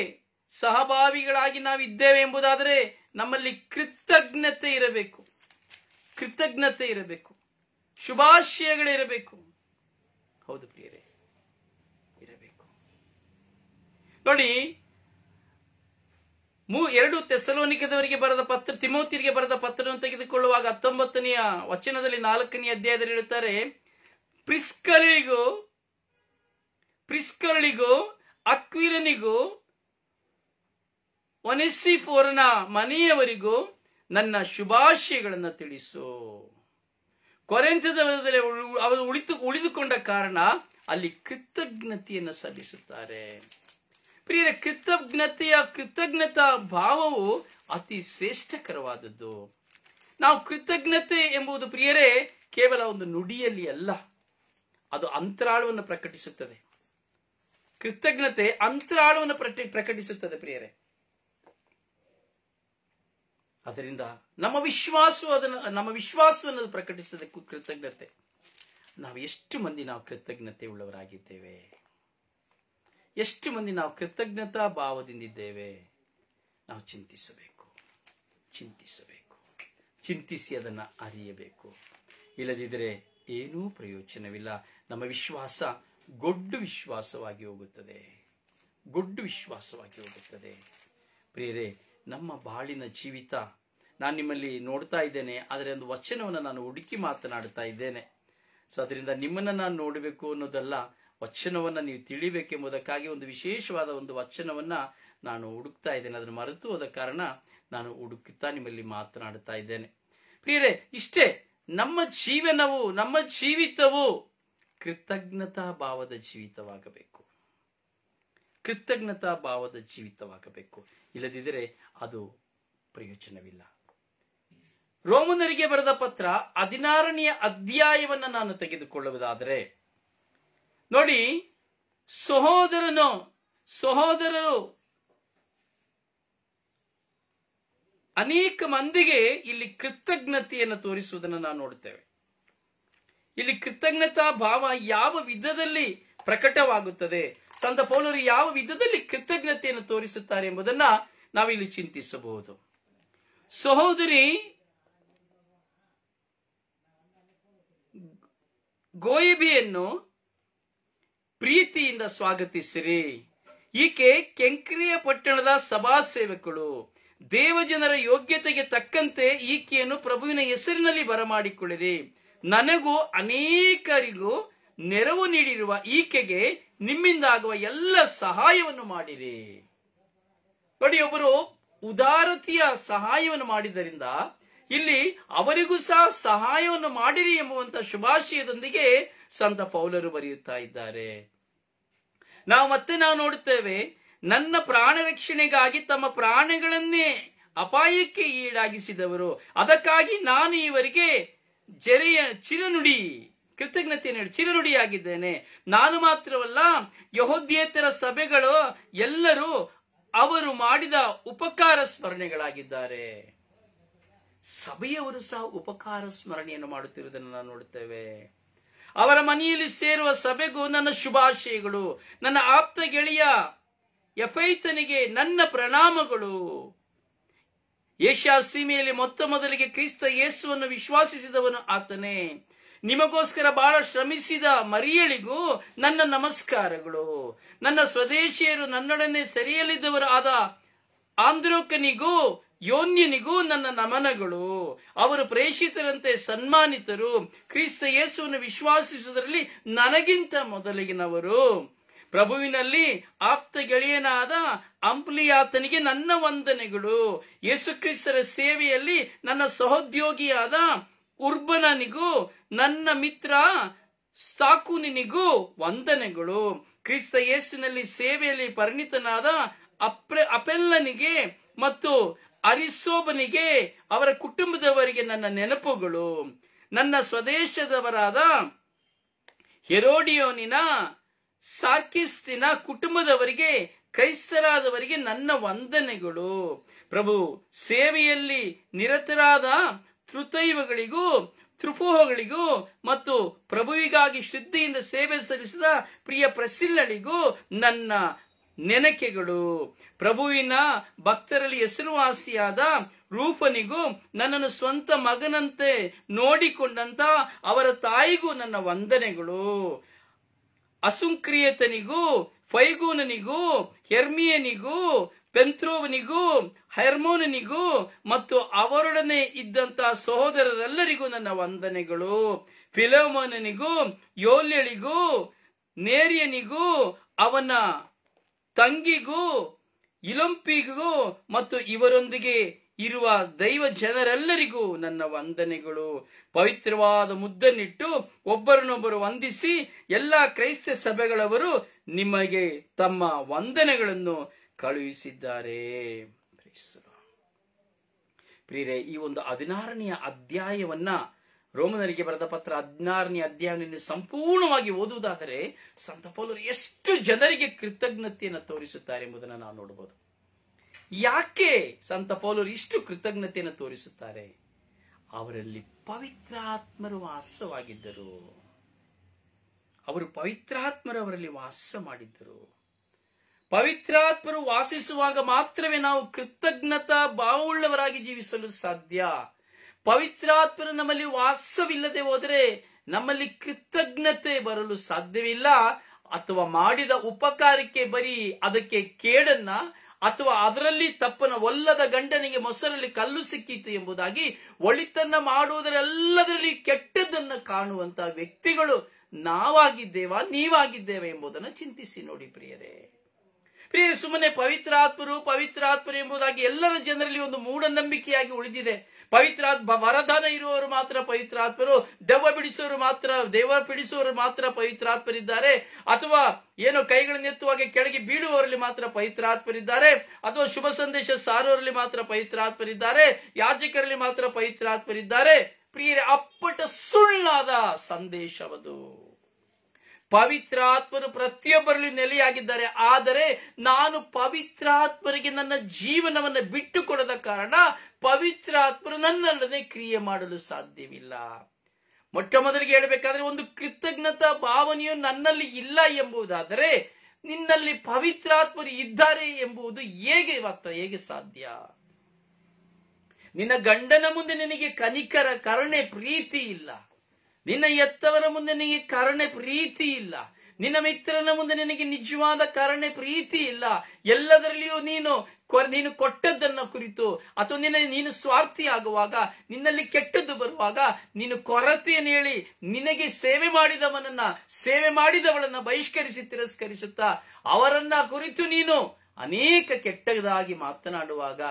[SPEAKER 1] ಸಹಭಾಗಿಗಳಾಗಿ ನಾವಿದ್ದೇವೆ ಎಂಬುದಾದರೆ ನಮ್ಮಲ್ಲಿ ಕೃತಜ್ಞತೆ ಇರಬೇಕು. ಶುಭಾಶಯಗಳಿರಬೇಕು. ಹೌದು ಪ್ರಿಯರೇ, ಇರಬೇಕು. ನೋಡಿ, 2 ಥೆಸಲೋನಿಕದವರಿಗೆ ಬರೆದ ಪತ್ರ, ತಿಮೋತಿಯರಿಗೆ ಬರೆದ ಪತ್ರವನ್ನು ತೆಗೆದುಕೊಳ್ಳುವಾಗ 19ನೇ ವಚನದಲ್ಲಿ 4ನೇ ಅಧ್ಯಾಯದಲ್ಲಿ ಹೇಳುತ್ತಾರೆ, ಪ್ರಿಸ್ಕರಳಿಗೂ ಅಕ್ವಿಲನಿಗೂ ಒನೆಸಿಫೋರನ ಮನೆಯವರಿಗೂ ನನ್ನ ಶುಭಾಶಯಗಳನ್ನು ತಿಳಿಸು. ಕೊರಿಂಥದಲ್ಲಿ ಅವರು ಉಳಿದುಕೊಂಡ ಕಾರಣ ಅಲ್ಲಿ ಕೃತಜ್ಞತೆಯನ್ನು ಸಲ್ಲಿಸುತ್ತಾರೆ. ಪ್ರಿಯರೇ, ಕೃತಜ್ಞತಾ ಭಾವವು ಅತಿ ಶ್ರೇಷ್ಠಕರವಾದದ್ದು. ನಾವು ಕೃತಜ್ಞತೆ ಎಂಬುದು ಪ್ರಿಯರೇ ಕೇವಲ ಒಂದು ನುಡಿಯಲ್ಲಿ ಅಲ್ಲ, ಅದು ಅಂತರಾಳವನ್ನು ಪ್ರಕಟಿಸುತ್ತದೆ. ಕೃತಜ್ಞತೆ ಅಂತರಾಳವನ್ನು ಪ್ರಕಟಿಸುತ್ತದೆ ಪ್ರಿಯರೇ. ಅದರಿಂದ ನಮ್ಮ ವಿಶ್ವಾಸವನ್ನು ಪ್ರಕಟಿಸದೆ ಕೃತಜ್ಞತೆ. ನಾವು ಎಷ್ಟು ಮಂದಿ ಕೃತಜ್ಞತೆ ಉಳ್ಳವರಾಗಿದ್ದೇವೆ? ಎಷ್ಟು ಮಂದಿ ನಾವು ಕೃತಜ್ಞತಾ ಭಾವದಿಂದಿದ್ದೇವೆ? ನಾವು ಚಿಂತಿಸಬೇಕು, ಚಿಂತಿಸಿ ಅದನ್ನು ಅರಿಯಬೇಕು. ಇಲ್ಲದಿದ್ದರೆ ಏನೂ ಪ್ರಯೋಜನವಿಲ್ಲ. ನಮ್ಮ ವಿಶ್ವಾಸ ಗೊಡ್ಡು ವಿಶ್ವಾಸವಾಗಿ ಹೋಗುತ್ತದೆ. ಪ್ರಿಯರೇ, ನಮ್ಮ ಬಾಳಿನ ಜೀವಿತ ನಾನು ನಿಮ್ಮಲ್ಲಿ ನೋಡ್ತಾ ಇದ್ದೇನೆ, ಆದರೆ ಒಂದು ವಚನವನ್ನು ನಾನು ಹುಡುಕಿ ಮಾತನಾಡ್ತಾ ಇದ್ದೇನೆ. ಸೊ ಅದರಿಂದ ನಿಮ್ಮನ್ನು ನಾನು ನೋಡಬೇಕು ಅನ್ನೋದಲ್ಲ, ವಚನವನ್ನು ನೀವು ತಿಳಿಬೇಕೆಂಬುದಕ್ಕಾಗಿ ಒಂದು ವಿಶೇಷವಾದ ಒಂದು ವಚನವನ್ನ ನಾನು ಹುಡುಕ್ತಾ ಇದ್ದೇನೆ. ಅದನ್ನು ಮರೆತು ಹೋದ ಕಾರಣ ನಾನು ಹುಡುಕುತ್ತಾ ನಿಮ್ಮಲ್ಲಿ ಮಾತನಾಡ್ತಾ ಇದ್ದೇನೆ. ಪ್ರಿಯರೇ, ಇಷ್ಟೇ, ನಮ್ಮ ಜೀವಿತವು ಕೃತಜ್ಞತಾ ಭಾವದ ಜೀವಿತವಾಗಬೇಕು. ಇಲ್ಲದಿದ್ದರೆ ಅದು ಪ್ರಯೋಜನವಿಲ್ಲ. ರೋಮನರಿಗೆ ಬರೆದ ಪತ್ರ 16ನೇ ಅಧ್ಯಾಯವನ್ನ ನಾನು ತೆಗೆದುಕೊಳ್ಳುವುದಾದರೆ ನೋಡಿ, ಸಹೋದರರು ಅನೇಕ ಮಂದಿಗೆ ಇಲ್ಲಿ ಕೃತಜ್ಞತೆಯನ್ನು ತೋರಿಸುವುದನ್ನು ನಾವು ನೋಡುತ್ತೇವೆ. ಇಲ್ಲಿ ಕೃತಜ್ಞತಾ ಭಾವ ಯಾವ ವಿಧದಲ್ಲಿ ಪ್ರಕಟವಾಗುತ್ತದೆ, ಸಂತ ಪೌಲರು ಯಾವ ವಿಧದಲ್ಲಿ ಕೃತಜ್ಞತೆಯನ್ನು ತೋರಿಸುತ್ತಾರೆ ಎಂಬುದನ್ನ ನಾವಿಲ್ಲಿ ಚಿಂತಿಸಬಹುದು. ಸಹೋದರಿ ಗೋಯಿಬಿಯನ್ನು ಪ್ರೀತಿಯಿಂದ ಸ್ವಾಗತಿಸಿರಿ. ಈಕೆ ಕೆಂಕ್ರಿಯ ಪಟ್ಟಣದ ಸಭಾ ಸೇವಕಳು. ದೇವಜನರ ಯೋಗ್ಯತೆಗೆ ತಕ್ಕಂತೆ ಈಕೆಯನ್ನು ಪ್ರಭುವಿನ ಹೆಸರಿನಲ್ಲಿ ಬರಮಾಡಿಕೊಳ್ಳಿರಿ. ನನಗೂ ಅನೇಕರಿಗೂ ನೆರವು ನೀಡಿರುವ ಈಕೆಗೆ ನಿಮ್ಮಿಂದ ಆಗುವ ಎಲ್ಲ ಸಹಾಯವನ್ನು ಮಾಡಿರಿ. ನೋಡಿ, ಒಬ್ಬರು ಉದಾರತೆಯ ಸಹಾಯವನ್ನು ಮಾಡಿದ್ದರಿಂದ ಇಲ್ಲಿ ಅವರಿಗೂ ಸಹ ಸಹಾಯವನ್ನು ಮಾಡಿರಿ ಎಂಬುವಂತ ಶುಭಾಶಯದೊಂದಿಗೆ ಸಂತ ಪೌಲರು ಬರೆಯುತ್ತಾ ಇದ್ದಾರೆ. ನಾವು ನೋಡುತ್ತೇವೆ, ನನ್ನ ಪ್ರಾಣ ರಕ್ಷಣೆಗಾಗಿ ತಮ್ಮ ಪ್ರಾಣಗಳನ್ನೇ ಅಪಾಯಕ್ಕೆ ಈಡಾಗಿಸಿದವರು. ಅದಕ್ಕಾಗಿ ನಾನು ಇವರಿಗೆ ಚಿರನುಡಿಯಾಗಿದ್ದೇನೆ. ನಾನು ಮಾತ್ರವಲ್ಲ, ಯಹೂದ್ಯೇತರ ಸಭೆಗಳು ಎಲ್ಲರೂ ಅವರು ಮಾಡಿದ ಉಪಕಾರ ಸ್ಮರಣೆಗಳಾಗಿದ್ದಾರೆ. ಸಭೆಯವರು ಸಹ ಉಪಕಾರ ಸ್ಮರಣೆಯನ್ನು ಮಾಡುತ್ತಿರುವುದನ್ನು ನಾವು ನೋಡುತ್ತೇವೆ. ಅವರ ಮನೆಯಲ್ಲಿ ಸೇರುವ ಸಭೆಗೂ ನನ್ನ ಶುಭಾಶಯಗಳು. ನನ್ನ ಆಪ್ತ ಗೆಳೆಯ ಎಫೈತನಿಗೆ ನನ್ನ ಪ್ರಣಾಮಗಳು. ಏಷ್ಯಾ ಸೀಮೆಯಲ್ಲಿ ಮೊದಲಿಗೆ ಕ್ರಿಸ್ತ ಯೇಸುವನ್ನು ವಿಶ್ವಾಸಿಸಿದವನು ಆತನೇ. ನಿಮಗೋಸ್ಕರ ಬಹಳ ಶ್ರಮಿಸಿದ ಮರಿಯಳಿಗೂ ನನ್ನ ನಮಸ್ಕಾರಗಳು. ನನ್ನ ಸ್ವದೇಶಿಯರು ನನ್ನೊಡನೆ ಸೆರೆಯಲ್ಲಿದ್ದವರು ಆದ ಆಂದ್ರೋಕನಿಗೂ ಯೋನ್ಯನಿಗೂ ನನ್ನ ನಮನಗಳು. ಅವರು ಪ್ರೇಷಿತರಂತೆ ಸನ್ಮಾನಿತರು. ಕ್ರಿಸ್ತ ಯೇಸುವನ್ನು ವಿಶ್ವಾಸಿಸುವುದರಲ್ಲಿ ನನಗಿಂತ ಮೊದಲಿಗಿನವರು. ಪ್ರಭುವಿನಲ್ಲಿ ಆಪ್ತ ಗೆಳೆಯನಾದ ಅಂಪ್ಲಿಯಾತನಿಗೆ ನನ್ನ ವಂದನೆಗಳು. ಯೇಸು ಕ್ರಿಸ್ತರ ಸೇವೆಯಲ್ಲಿ ನನ್ನ ಸಹೋದ್ಯೋಗಿಯಾದ ಉರ್ಬನನಿಗೂ ನನ್ನ ಮಿತ್ರ ಸಾಕುನಿನಿಗೂ ವಂದನೆಗಳು. ಕ್ರಿಸ್ತ ಯೇಸುವಿನಲ್ಲಿ ಸೇವೆಯಲ್ಲಿ ಪರಿಣಿತನಾದ ಅಪೆಲ್ಲನಿಗೆ ಮತ್ತು ಅರಿಸೋಬನಿಗೆ ಅವರ ಕುಟುಂಬದವರಿಗೆ ನನ್ನ ನೆನಪುಗಳು. ನನ್ನ ಸ್ವದೇಶದವರಾದ ಹೆರೋಡಿಯೋನಿನ ಸಾರ್ಕಿಸ್ತಿನ ಕುಟುಂಬದವರಿಗೆ ಕ್ರೈಸ್ತರಾದವರಿಗೆ ನನ್ನ ವಂದನೆಗಳು. ಪ್ರಭು ಸೇವೆಯಲ್ಲಿ ನಿರತರಾದ ತೃತೈವಗಳಿಗೂ ತ್ರುಫೋಹಗಳಿಗೂ ಮತ್ತು ಪ್ರಭುವಿಗಾಗಿ ಶ್ರದ್ಧೆಯಿಂದ ಸೇವೆ ಸಲ್ಲಿಸಿದ ಪ್ರಿಯ ಪ್ರಸಿಲ್ಲಳಿಗೂ ನನ್ನ ನೆನಕೆಗಳು. ಪ್ರಭುವಿನ ಭಕ್ತರಲ್ಲಿ ಹೆಸರುವಾಸಿಯಾದ ರೂಫನಿಗೂ ನನ್ನನ್ನು ಸ್ವಂತ ಮಗನಂತೆ ನೋಡಿಕೊಂಡಂತ ಅವರ ತಾಯಿಗೂ ನನ್ನ ವಂದನೆಗಳು. ಅಸುಂಕ್ರಿಯತನಿಗೂ ಫೈಗೂನನಿಗೂ ಹೆರ್ಮಿಯನಿಗೂ ಪೆಂತ್ರೋವನಿಗೂ ಹೆರ್ಮೋನನಿಗೂ ಮತ್ತು ಅವರೊಡನೆ ಇದ್ದಂತಹ ಸಹೋದರರೆಲ್ಲರಿಗೂ ನನ್ನ ವಂದನೆಗಳು. ಫಿಲೋಮೋನನಿಗೂ ಯೋಲ್ಯಳಿಗೂ ನೇರಿಯನಿಗೂ ಅವನ ತಂಗಿಗೂ ಇಲಂಪಿಗೂ ಮತ್ತು ಇವರೊಂದಿಗೆ ಇರುವ ದೈವ ಜನರೆಲ್ಲರಿಗೂ ನನ್ನ ವಂದನೆಗಳು. ಪವಿತ್ರವಾದ ಮುದ್ದನ್ನಿಟ್ಟು ಒಬ್ಬರನ್ನೊಬ್ಬರು ವಂದಿಸಿ ಎಲ್ಲಾ ಕ್ರೈಸ್ತ ಸಭೆಗಳವರು ನಿಮಗೆ ತಮ್ಮ ವಂದನೆಗಳನ್ನು ಕಳುಹಿಸಿದ್ದಾರೆ. ಪ್ರಿಯರೇ, ಈ ಒಂದು 16ನೇ ಅಧ್ಯಾಯವನ್ನ ರೋಮನರಿಗೆ ಬರೆದ ಪತ್ರ 16ನೇ ಅಧ್ಯಾಯವನ್ನು ಸಂಪೂರ್ಣವಾಗಿ ಓದುವುದಾದರೆ ಸಂತ ಪೌಲರು ಎಷ್ಟು ಜನರಿಗೆ ಕೃತಜ್ಞತೆಯನ್ನು ತೋರಿಸುತ್ತಾರೆ ಎಂಬುದನ್ನು ನಾವು ನೋಡಬಹುದು. ಯಾಕೆ ಸಂತ ಪೌಲರು ಇಷ್ಟು ಕೃತಜ್ಞತೆಯನ್ನು ತೋರಿಸುತ್ತಾರೆ? ಅವರಲ್ಲಿ ಪವಿತ್ರಾತ್ಮರು ವಾಸವಾಗಿದ್ದರು. ಅವರು ಪವಿತ್ರಾತ್ಮರು ಅವರಲ್ಲಿ ವಾಸ ಮಾಡಿದ್ದರು. ಪವಿತ್ರಾತ್ಮರು ವಾಸಿಸುವಾಗ ಮಾತ್ರವೇ ನಾವು ಕೃತಜ್ಞತಾ ಭಾವವುಳ್ಳವರಾಗಿ ಜೀವಿಸಲು ಸಾಧ್ಯ. ಪವಿತ್ರಾತ್ಮರು ನಮ್ಮಲ್ಲಿ ವಾಸವಿಲ್ಲದೆ ಹೋದರೆ ನಮ್ಮಲ್ಲಿ ಕೃತಜ್ಞತೆ ಬರಲು ಸಾಧ್ಯವಿಲ್ಲ. ಅಥವಾ ಮಾಡಿದ ಉಪಕಾರಕ್ಕೆ ಬರೀ ಅದಕ್ಕೆ ಕೇಡನ್ನ ಅಥವಾ ಅದರಲ್ಲಿ ತಪ್ಪನ ಒಲ್ಲದ ಗಂಡನಿಗೆ ಮೊಸರಲ್ಲಿ ಕಲ್ಲು ಸಿಕ್ಕಿತು ಎಂಬುದಾಗಿ ಒಳಿತನ್ನ ಮಾಡುವುದರೆಲ್ಲದರಲ್ಲಿ ಕೆಟ್ಟದ್ದನ್ನ ಕಾಣುವಂತಹ ವ್ಯಕ್ತಿಗಳು ನಾವಾಗಿದ್ದೇವಾ, ನೀವಾಗಿದ್ದೇವೆ ಎಂಬುದನ್ನು ಚಿಂತಿಸಿ ನೋಡಿ ಪ್ರಿಯರೇ. ಸುಮ್ಮನೆ ಪವಿತ್ರಾತ್ಮರು ಎಂಬುದಾಗಿ ಎಲ್ಲರ ಜನರಲ್ಲಿ ಒಂದು ಮೂಢನಂಬಿಕೆಯಾಗಿ ಉಳಿದಿದೆ. ವರದಾನ ಇರುವವರು ಮಾತ್ರ ಪವಿತ್ರಾತ್ಮರು, ದೆವ್ವ ಬಿಡಿಸುವವರು ಮಾತ್ರ ಪವಿತ್ರಾತ್ಮರಿದ್ದಾರೆ, ಅಥವಾ ಏನೋ ಕೈಗಳನ್ನು ಎತ್ತುವಾಗ ಕೆಳಗೆ ಬೀಳುವವರಲ್ಲಿ ಮಾತ್ರ ಪವಿತ್ರಾತ್ಮರಿದ್ದಾರೆ, ಅಥವಾ ಶುಭ ಸಂದೇಶ ಸಾರುವವರಲ್ಲಿ ಮಾತ್ರ ಪವಿತ್ರಾತ್ಮರಿದ್ದಾರೆ, ಯಾಜಕರಲ್ಲಿ ಮಾತ್ರ ಪವಿತ್ರಾತ್ಮರಿದ್ದಾರೆ. ಪ್ರಿಯರೇ, ಅಪ್ಪಟ ಸುಳ್ಳಾದ ಸಂದೇಶವದು. ಪವಿತ್ರಾತ್ಮರು ಪ್ರತಿಯೊಬ್ಬರಲ್ಲಿ ನೆಲೆಯಾಗಿದ್ದಾರೆ. ಆದರೆ ನಾನು ಪವಿತ್ರಾತ್ಮರಿಗೆ ನನ್ನ ಜೀವನವನ್ನು ಬಿಟ್ಟು ಕೊಡದ ಕಾರಣ ಪವಿತ್ರಾತ್ಮರು ನನ್ನಲ್ಲದೆ ಕ್ರಿಯೆ ಮಾಡಲು ಸಾಧ್ಯವಿಲ್ಲ. ಮೊಟ್ಟ ಮೊದಲಿಗೆ ಹೇಳಬೇಕಾದ್ರೆ ಒಂದು ಕೃತಜ್ಞತಾ ಭಾವನೆಯು ನನ್ನಲ್ಲಿ ಇಲ್ಲ ಎಂಬುದಾದರೆ ನಿನ್ನಲ್ಲಿ ಪವಿತ್ರಾತ್ಮರು ಇದ್ದಾರೆ ಎಂಬುದು ಹೇಗೆ ಸಾಧ್ಯ? ನಿನ್ನ ಗಂಡನ ಮುಂದೆ ನಿನಗೆ ಕನಿಕರ, ಕರುಣೆ, ಪ್ರೀತಿ ಇಲ್ಲ. ನಿನ್ನ ಎತ್ತವರ ಮುಂದೆ ನಿನಗೆ ಕರುಣೆ, ಪ್ರೀತಿ ಇಲ್ಲ. ನಿನ್ನ ಮಿತ್ರನ ಮುಂದೆ ನಿನಗೆ ನಿಜವಾದ ಕರುಣೆ, ಪ್ರೀತಿ ಇಲ್ಲ. ಎಲ್ಲದರಲ್ಲಿಯೂ ನೀನು ಕೊಟ್ಟದ್ದನ್ನ ಕುರಿತು ಅಥವಾ ನೀನು ಸ್ವಾರ್ಥಿ ಆಗುವಾಗ, ನಿನ್ನಲ್ಲಿ ಕೆಟ್ಟದ್ದು ಬರುವಾಗ ನೀನು ಕೊರತೆಯನ್ನು ಹೇಳಿ ನಿನಗೆ ಸೇವೆ ಮಾಡಿದವಳನ್ನ ಬಹಿಷ್ಕರಿಸಿ ತಿರಸ್ಕರಿಸುತ್ತಾ ಅವರನ್ನ ಕುರಿತು ನೀನು ಅನೇಕ ಕೆಟ್ಟದಾಗಿ ಮಾತನಾಡುವಾಗ,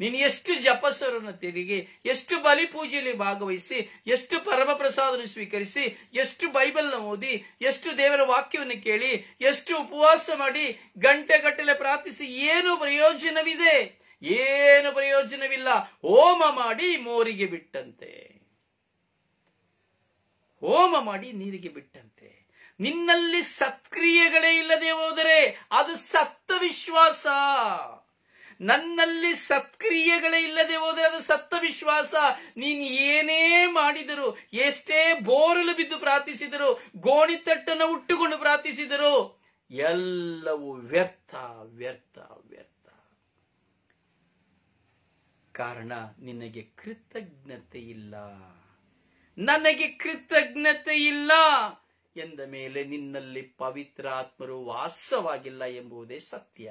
[SPEAKER 1] ನೀನು ಎಷ್ಟು ಜಪಸ್ವರನ್ನು ತಿರುಗಿ, ಎಷ್ಟು ಬಲಿ ಪೂಜೆಯಲ್ಲಿ ಭಾಗವಹಿಸಿ, ಎಷ್ಟು ಪರಮ ಪ್ರಸಾದವನ್ನು ಸ್ವೀಕರಿಸಿ, ಎಷ್ಟು ಬೈಬಲ್ನ ಓದಿ, ಎಷ್ಟು ದೇವರ ವಾಕ್ಯವನ್ನು ಕೇಳಿ, ಎಷ್ಟು ಉಪವಾಸ ಮಾಡಿ ಗಂಟೆಗಟ್ಟಲೆ ಪ್ರಾರ್ಥಿಸಿ ಏನು ಪ್ರಯೋಜನವಿದೆ? ಏನು ಪ್ರಯೋಜನವಿಲ್ಲ. ಹೋಮ ಮಾಡಿ ಮೋರಿಗೆ ಬಿಟ್ಟಂತೆ, ಹೋಮ ಮಾಡಿ ನೀರಿಗೆ ಬಿಟ್ಟಂತೆ. ನಿನ್ನಲ್ಲಿ ಸತ್ಕ್ರಿಯೆಗಳೇ ಇಲ್ಲದೆ ಹೋದರೆ ಅದು ಸತ್ತ ವಿಶ್ವಾಸ. ನನ್ನಲ್ಲಿ ಸತ್ಕ್ರಿಯೆಗಳೇ ಇಲ್ಲದೆ ಹೋದರೆ ಅದು ಸತ್ತ ವಿಶ್ವಾಸ. ನೀನು ಏನೇ ಮಾಡಿದರು, ಎಷ್ಟೇ ಬೋರಲು ಬಿದ್ದು ಪ್ರಾರ್ಥಿಸಿದರು, ಗೋಣಿತಟ್ಟನ್ನು ಉಟ್ಟುಕೊಂಡು ಪ್ರಾರ್ಥಿಸಿದರು, ಎಲ್ಲವೂ ವ್ಯರ್ಥ ವ್ಯರ್ಥ ವ್ಯರ್ಥ. ಕಾರಣ ನಿನಗೆ ಕೃತಜ್ಞತೆ ಇಲ್ಲ. ನನಗೆ ಕೃತಜ್ಞತೆ ಇಲ್ಲ ಎಂದ ಮೇಲೆ ನಿನ್ನಲ್ಲಿ ಪವಿತ್ರಾತ್ಮರು ವಾಸವಾಗಿಲ್ಲ ಎಂಬುದೇ ಸತ್ಯ.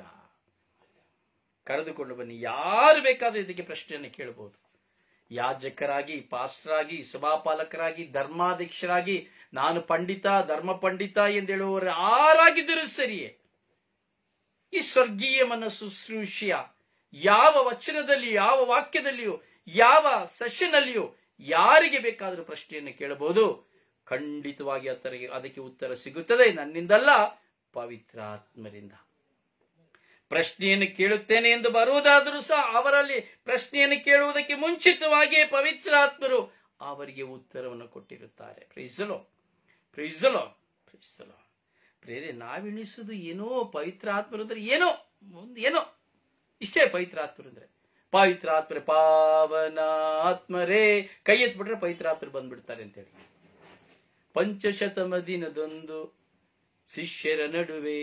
[SPEAKER 1] ಕರೆದುಕೊಂಡು ಬನ್ನಿ, ಯಾರು ಬೇಕಾದರೂ ಇದಕ್ಕೆ ಪ್ರಶ್ನೆಯನ್ನು ಕೇಳಬಹುದು. ಯಾಜಕರಾಗಿ, ಪಾಸ್ಟರಾಗಿ, ಸಭಾಪಾಲಕರಾಗಿ, ಧರ್ಮಾಧ್ಯಕ್ಷರಾಗಿ, ನಾನು ಪಂಡಿತ, ಧರ್ಮ ಪಂಡಿತ ಎಂದೇಳುವವರು ಯಾರಾಗಿದ್ದರೂ ಸರಿಯೇ, ಈ ಸ್ವರ್ಗೀಯ ಮನಸ್ಸು ಶುಶ್ರೂಷೆಯ ಯಾವ ವಚನದಲ್ಲಿಯೂ, ಯಾವ ವಾಕ್ಯದಲ್ಲಿಯೂ, ಯಾವ ಸೆಷನ್ನಲ್ಲಿಯೂ ಯಾರಿಗೆ ಬೇಕಾದರೂ ಪ್ರಶ್ನೆಯನ್ನು ಕೇಳಬಹುದು. ಖಂಡಿತವಾಗಿ ಅದಕ್ಕೆ ಉತ್ತರ ಸಿಗುತ್ತದೆ. ನನ್ನಿಂದಲ್ಲ, ಪವಿತ್ರಾತ್ಮರಿಂದ. ಪ್ರಶ್ನೆಯನ್ನು ಕೇಳುತ್ತೇನೆ ಎಂದು ಬರುವುದಾದರೂ ಸಹ ಅವರಲ್ಲಿ ಪ್ರಶ್ನೆಯನ್ನು ಕೇಳುವುದಕ್ಕೆ ಮುಂಚಿತವಾಗಿಯೇ ಪವಿತ್ರಾತ್ಮರು ಅವರಿಗೆ ಉತ್ತರವನ್ನು ಕೊಟ್ಟಿರುತ್ತಾರೆ. Praise the Lord, praise the Lord, praise the Lord. Prayer, ನಾವೆಣಿಸುವುದು ಏನೋ ಪವಿತ್ರಾತ್ಮರು ಅಂದ್ರೆ ಏನೋ ಇಷ್ಟೇ. ಪವಿತ್ರಾತ್ಮರು ಅಂದ್ರೆ ಪವಿತ್ರಾತ್ಮರೇ, ಪಾವನಾತ್ಮರೇ, ಕೈ ಎತ್ಬಿಟ್ರೆ ಪವಿತ್ರಾತ್ಮರು ಬಂದ್ಬಿಡ್ತಾರೆ ಅಂತೇಳಿ. ಪಂಚಶತಮ ದಿನದೊಂದು ಶಿಷ್ಯರ ನಡುವೆ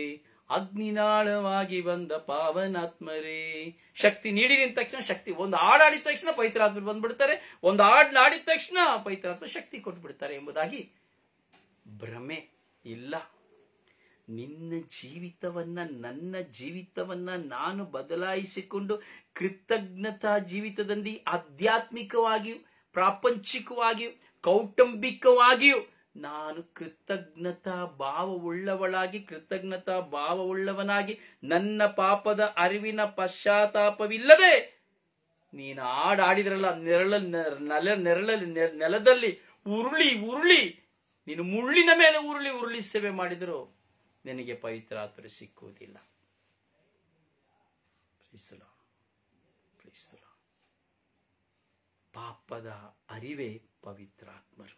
[SPEAKER 1] ಅಗ್ನಿನಾಳವಾಗಿ ಬಂದ ಪಾವನಾತ್ಮರೇ. ಶಕ್ತಿ ನೀಡಿದ ತಕ್ಷಣ ಶಕ್ತಿ, ಒಂದು ಹಾಡಾಡಿದ ತಕ್ಷಣ ಪವಿತ್ರಾತ್ಮರು ಬಂದ್ಬಿಡ್ತಾರೆ, ಒಂದು ಹಾಡಿದ ತಕ್ಷಣ ಪವಿತ್ರಾತ್ಮ ಶಕ್ತಿ ಕೊಟ್ಬಿಡ್ತಾರೆ ಎಂಬುದಾಗಿ ಭ್ರಮೆ ಇಲ್ಲ. ನಿನ್ನ ಜೀವಿತವನ್ನ, ನನ್ನ ಜೀವಿತವನ್ನ ನಾನು ಬದಲಾಯಿಸಿಕೊಂಡು ಕೃತಜ್ಞತಾ ಜೀವಿತದಲ್ಲಿ ಆಧ್ಯಾತ್ಮಿಕವಾಗಿಯೂ ಪ್ರಾಪಂಚಿಕವಾಗಿಯೂ ಕೌಟುಂಬಿಕವಾಗಿಯೂ ನಾನು ಕೃತಜ್ಞತಾ ಭಾವವುಳ್ಳವಳಾಗಿ, ಕೃತಜ್ಞತಾ ಭಾವವುಳ್ಳವನಾಗಿ, ನನ್ನ ಪಾಪದ ಅರಿವಿನ ಪಶ್ಚಾತ್ತಾಪವಿಲ್ಲದೆ ನೀನು ಹಾಡಾಡಿದ್ರಲ್ಲ ನೆಲದಲ್ಲಿ ಉರುಳಿ ಉರುಳಿ ನೀನು ಮುಳ್ಳಿನ ಮೇಲೆ ಉರುಳಿ ಉರುಳಿ ಸೇವೆ ಮಾಡಿದರೂ ನಿನಗೆ ಪವಿತ್ರಾತ್ಮರು ಸಿಕ್ಕುವುದಿಲ್ಲ. ಪಾಪದ ಅರಿವೇ ಪವಿತ್ರಾತ್ಮರು.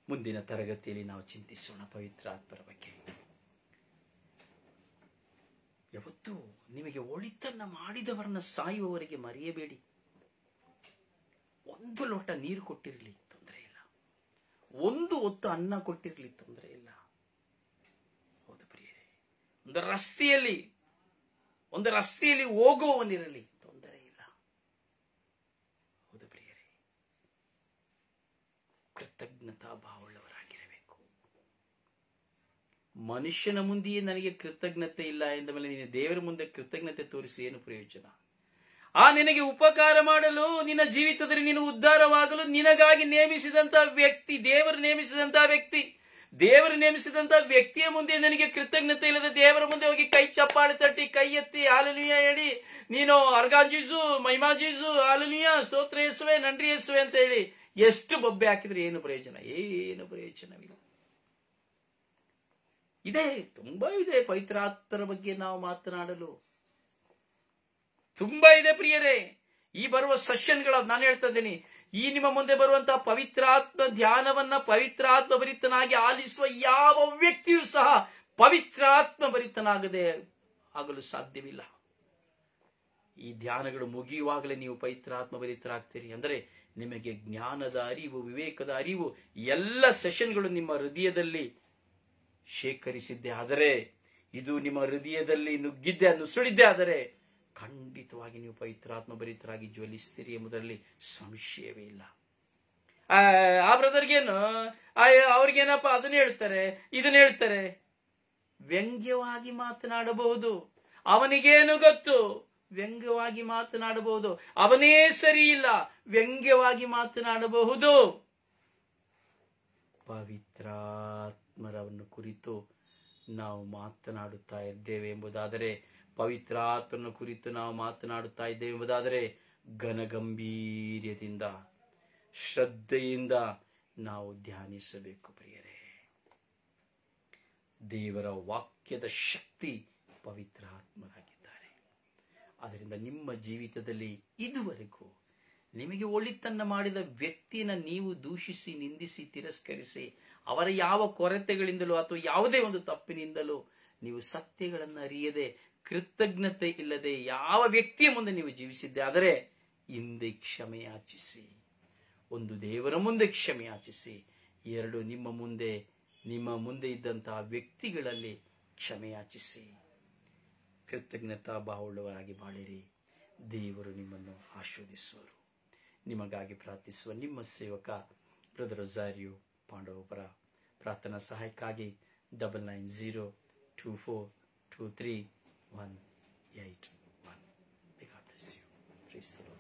[SPEAKER 1] ಮುಂದಿನ ತರಗತಿಯಲ್ಲಿ ನಾವು ಚಿಂತಿಸೋಣ ಪವಿತ್ರಾತ್ಮರ ಬಗ್ಗೆ. ಯಾವತ್ತೂ ನಿಮಗೆ ಒಳಿತನ್ನ ಮಾಡಿದವರನ್ನ ಸಾಯುವವರೆಗೆ ಮರೆಯಬೇಡಿ. ಒಂದು ಲೋಟ ನೀರು ಕೊಟ್ಟಿರಲಿ ತೊಂದರೆ ಇಲ್ಲ, ಒಂದು ಹೊತ್ತು ಅನ್ನ ಕೊಟ್ಟಿರಲಿ ತೊಂದರೆ ಇಲ್ಲ. ಹೌದು ಪ್ರಿಯರೇ, ಒಂದು ರಸ್ತೆಯಲ್ಲಿ ಹೋಗುವವನಿರಲಿ ತೊಂದರೆ ಇಲ್ಲ. ಹೌದು ಪ್ರಿಯರೇ, ಕೃತಜ್ಞತಾ ಭಾವವುಳ್ಳವರಾಗಿರಬೇಕು. ಮನುಷ್ಯನ ಮುಂದೆಯೇ ನನಗೆ ಕೃತಜ್ಞತೆ ಇಲ್ಲ ಎಂದ ಮೇಲೆ ನೀನು ದೇವರ ಮುಂದೆ ಕೃತಜ್ಞತೆ ತೋರಿಸಿ ಏನು ಪ್ರಯೋಜನ? ನಿನಗೆ ಉಪಕಾರ ಮಾಡಲು, ನಿನ್ನ ಜೀವಿತದಲ್ಲಿ ನೀನು ಉದ್ಧಾರವಾಗಲು ನಿನಗಾಗಿ ನೇಮಿಸಿದಂತಹ ವ್ಯಕ್ತಿ, ದೇವರು ನೇಮಿಸಿದಂತಹ ವ್ಯಕ್ತಿಯ ಮುಂದೆ ನನಗೆ ಕೃತಜ್ಞತೆ ಇಲ್ಲದೆ ದೇವರ ಮುಂದೆ ಹೋಗಿ ಕೈ ಚಪ್ಪಾಳೆ ತಟ್ಟಿ ಕೈ ಎತ್ತಿ ಹಾಲೆಲೂಯಾ ಹೇಳಿ ನೀನು ಅರ್ಗಾಂಜೀಸು ಮಹಿಮಾಜೀಸು ಹಾಲೆಲೂಯಾ ಸ್ತೋತ್ರ ಯೇಸುವೆ ನನ್ರಿ ಯೇಸುವೆ ಅಂತ ಹೇಳಿ ಎಷ್ಟು ಬೊಬ್ಬೆ ಹಾಕಿದ್ರೆ ಏನು ಪ್ರಯೋಜನ? ಏನು ಪ್ರಯೋಜನವಿಲ್ಲ. ತುಂಬಾ ಇದೆ ಪವಿತ್ರಾತ್ಮರ ಬಗ್ಗೆ ನಾವು ಮಾತನಾಡಲು, ತುಂಬಾ ಇದೆ ಪ್ರಿಯರೇ. ಈ ಬರುವ ಸೆಷನ್ಗಳ ನಾನು ಹೇಳ್ತಾ ಇದ್ದೀನಿ, ಈ ನಿಮ್ಮ ಮುಂದೆ ಬರುವಂತಹ ಪವಿತ್ರಾತ್ಮ ಧ್ಯಾನವನ್ನ ಪವಿತ್ರಾತ್ಮ ಭರಿತನಾಗಿ ಆಲಿಸುವ ಯಾವ ವ್ಯಕ್ತಿಯೂ ಸಹ ಪವಿತ್ರಾತ್ಮ ಭರಿತನಾಗದೆ ಆಗಲು ಸಾಧ್ಯವಿಲ್ಲ. ಈ ಧ್ಯಾನಗಳು ಮುಗಿಯುವಾಗಲೇ ನೀವು ಪವಿತ್ರಾತ್ಮ ಭರಿತರಾಗ್ತೀರಿ. ಅಂದರೆ ನಿಮಗೆ ಜ್ಞಾನದ ಅರಿವು, ವಿವೇಕದ ಅರಿವು ಎಲ್ಲ ಸೆಷನ್ಗಳು ನಿಮ್ಮ ಹೃದಯದಲ್ಲಿ ಶೇಖರಿಸಿದ್ದೆ ಆದರೆ, ಇದು ನಿಮ್ಮ ಹೃದಯದಲ್ಲಿ ನುಸುಳಿದ್ದೆ ಆದರೆ ಖಂಡಿತವಾಗಿ ನೀವು ಪವಿತ್ರಾತ್ಮ ಭರಿತರಾಗಿ ಜ್ವಲಿಸ್ತೀರಿ ಎಂಬುದರಲ್ಲಿ ಸಂಶಯವೇ ಇಲ್ಲ. ಆ ಬ್ರದರ್ಗೇನು ಅವ್ರಿಗೇನಪ್ಪ ಅದನ್ನ ಹೇಳ್ತಾರೆ ಇದನ್ನ ಹೇಳ್ತಾರೆ, ವ್ಯಂಗ್ಯವಾಗಿ ಮಾತನಾಡಬಹುದು. ಅವನಿಗೇನು ಗೊತ್ತು? ವ್ಯಂಗ್ಯವಾಗಿ ಮಾತನಾಡಬಹುದು. ಅವನೇ ಸರಿ ಇಲ್ಲ, ವ್ಯಂಗ್ಯವಾಗಿ ಮಾತನಾಡಬಹುದು. ಪವಿತ್ರಾತ್ಮರವನ್ನು ಕುರಿತು ನಾವು ಮಾತನಾಡುತ್ತಾ ಇದ್ದೇವೆ ಎಂಬುದಾದರೆ, ಪವಿತ್ರಾತ್ಮನ ಕುರಿತು ನಾವು ಮಾತನಾಡುತ್ತಾ ಇದ್ದೇವೆ ಎಂಬುದಾದರೆ ಘನಗಂಭೀರ್ಯದಿಂದ ಶ್ರದ್ಧೆಯಿಂದ ನಾವು ಧ್ಯಾನಿಸಬೇಕು ಪ್ರಿಯರೇ. ದೇವರ ವಾಕ್ಯದ ಶಕ್ತಿ ಪವಿತ್ರಾತ್ಮರಾಗಿದ್ದಾರೆ. ಆದ್ದರಿಂದ ನಿಮ್ಮ ಜೀವಿತದಲ್ಲಿ ಇದುವರೆಗೂ ನಿಮಗೆ ಒಳಿತನ್ನ ಮಾಡಿದ ವ್ಯಕ್ತಿಯನ್ನ ನೀವು ದೂಷಿಸಿ, ನಿಂದಿಸಿ, ತಿರಸ್ಕರಿಸಿ, ಅವರ ಯಾವ ಕೊರತೆಗಳಿಂದಲೂ ಅಥವಾ ಯಾವುದೇ ಒಂದು ತಪ್ಪಿನಿಂದಲೂ ನೀವು ಸತ್ಯಗಳನ್ನು ಅರಿಯದೆ, ಕೃತಜ್ಞತೆ ಇಲ್ಲದೆ ಯಾವ ವ್ಯಕ್ತಿಯ ಮುಂದೆ ನೀವು ಜೀವಿಸಿದ್ದೆ ಆದರೆ ಹಿಂದೆ ಕ್ಷಮೆ ಯಾಚಿಸಿ. ಒಂದು, ದೇವರ ಮುಂದೆ ಕ್ಷಮೆ ಯಾಚಿಸಿ. ಎರಡು, ನಿಮ್ಮ ಮುಂದೆ ಇದ್ದಂತಹ ವ್ಯಕ್ತಿಗಳಲ್ಲಿ ಕ್ಷಮೆ ಯಾಚಿಸಿ. ಕೃತಜ್ಞತಾ ಭಾವವುಳ್ಳವರಾಗಿ ಬಾಳಿರಿ. ದೇವರು ನಿಮ್ಮನ್ನು ಆಶೀರ್ವದಿಸುವರು. ನಿಮಗಾಗಿ ಪ್ರಾರ್ಥಿಸುವ ನಿಮ್ಮ ಸೇವಕ ಬ್ರದರ್ ರೊಜಾರಿಯೋ ಪಾಂಡವಪುರ. ಪ್ರಾರ್ಥನಾ ಸಹಾಯಕ್ಕಾಗಿ 9902423181. May God bless you. Praise the Lord.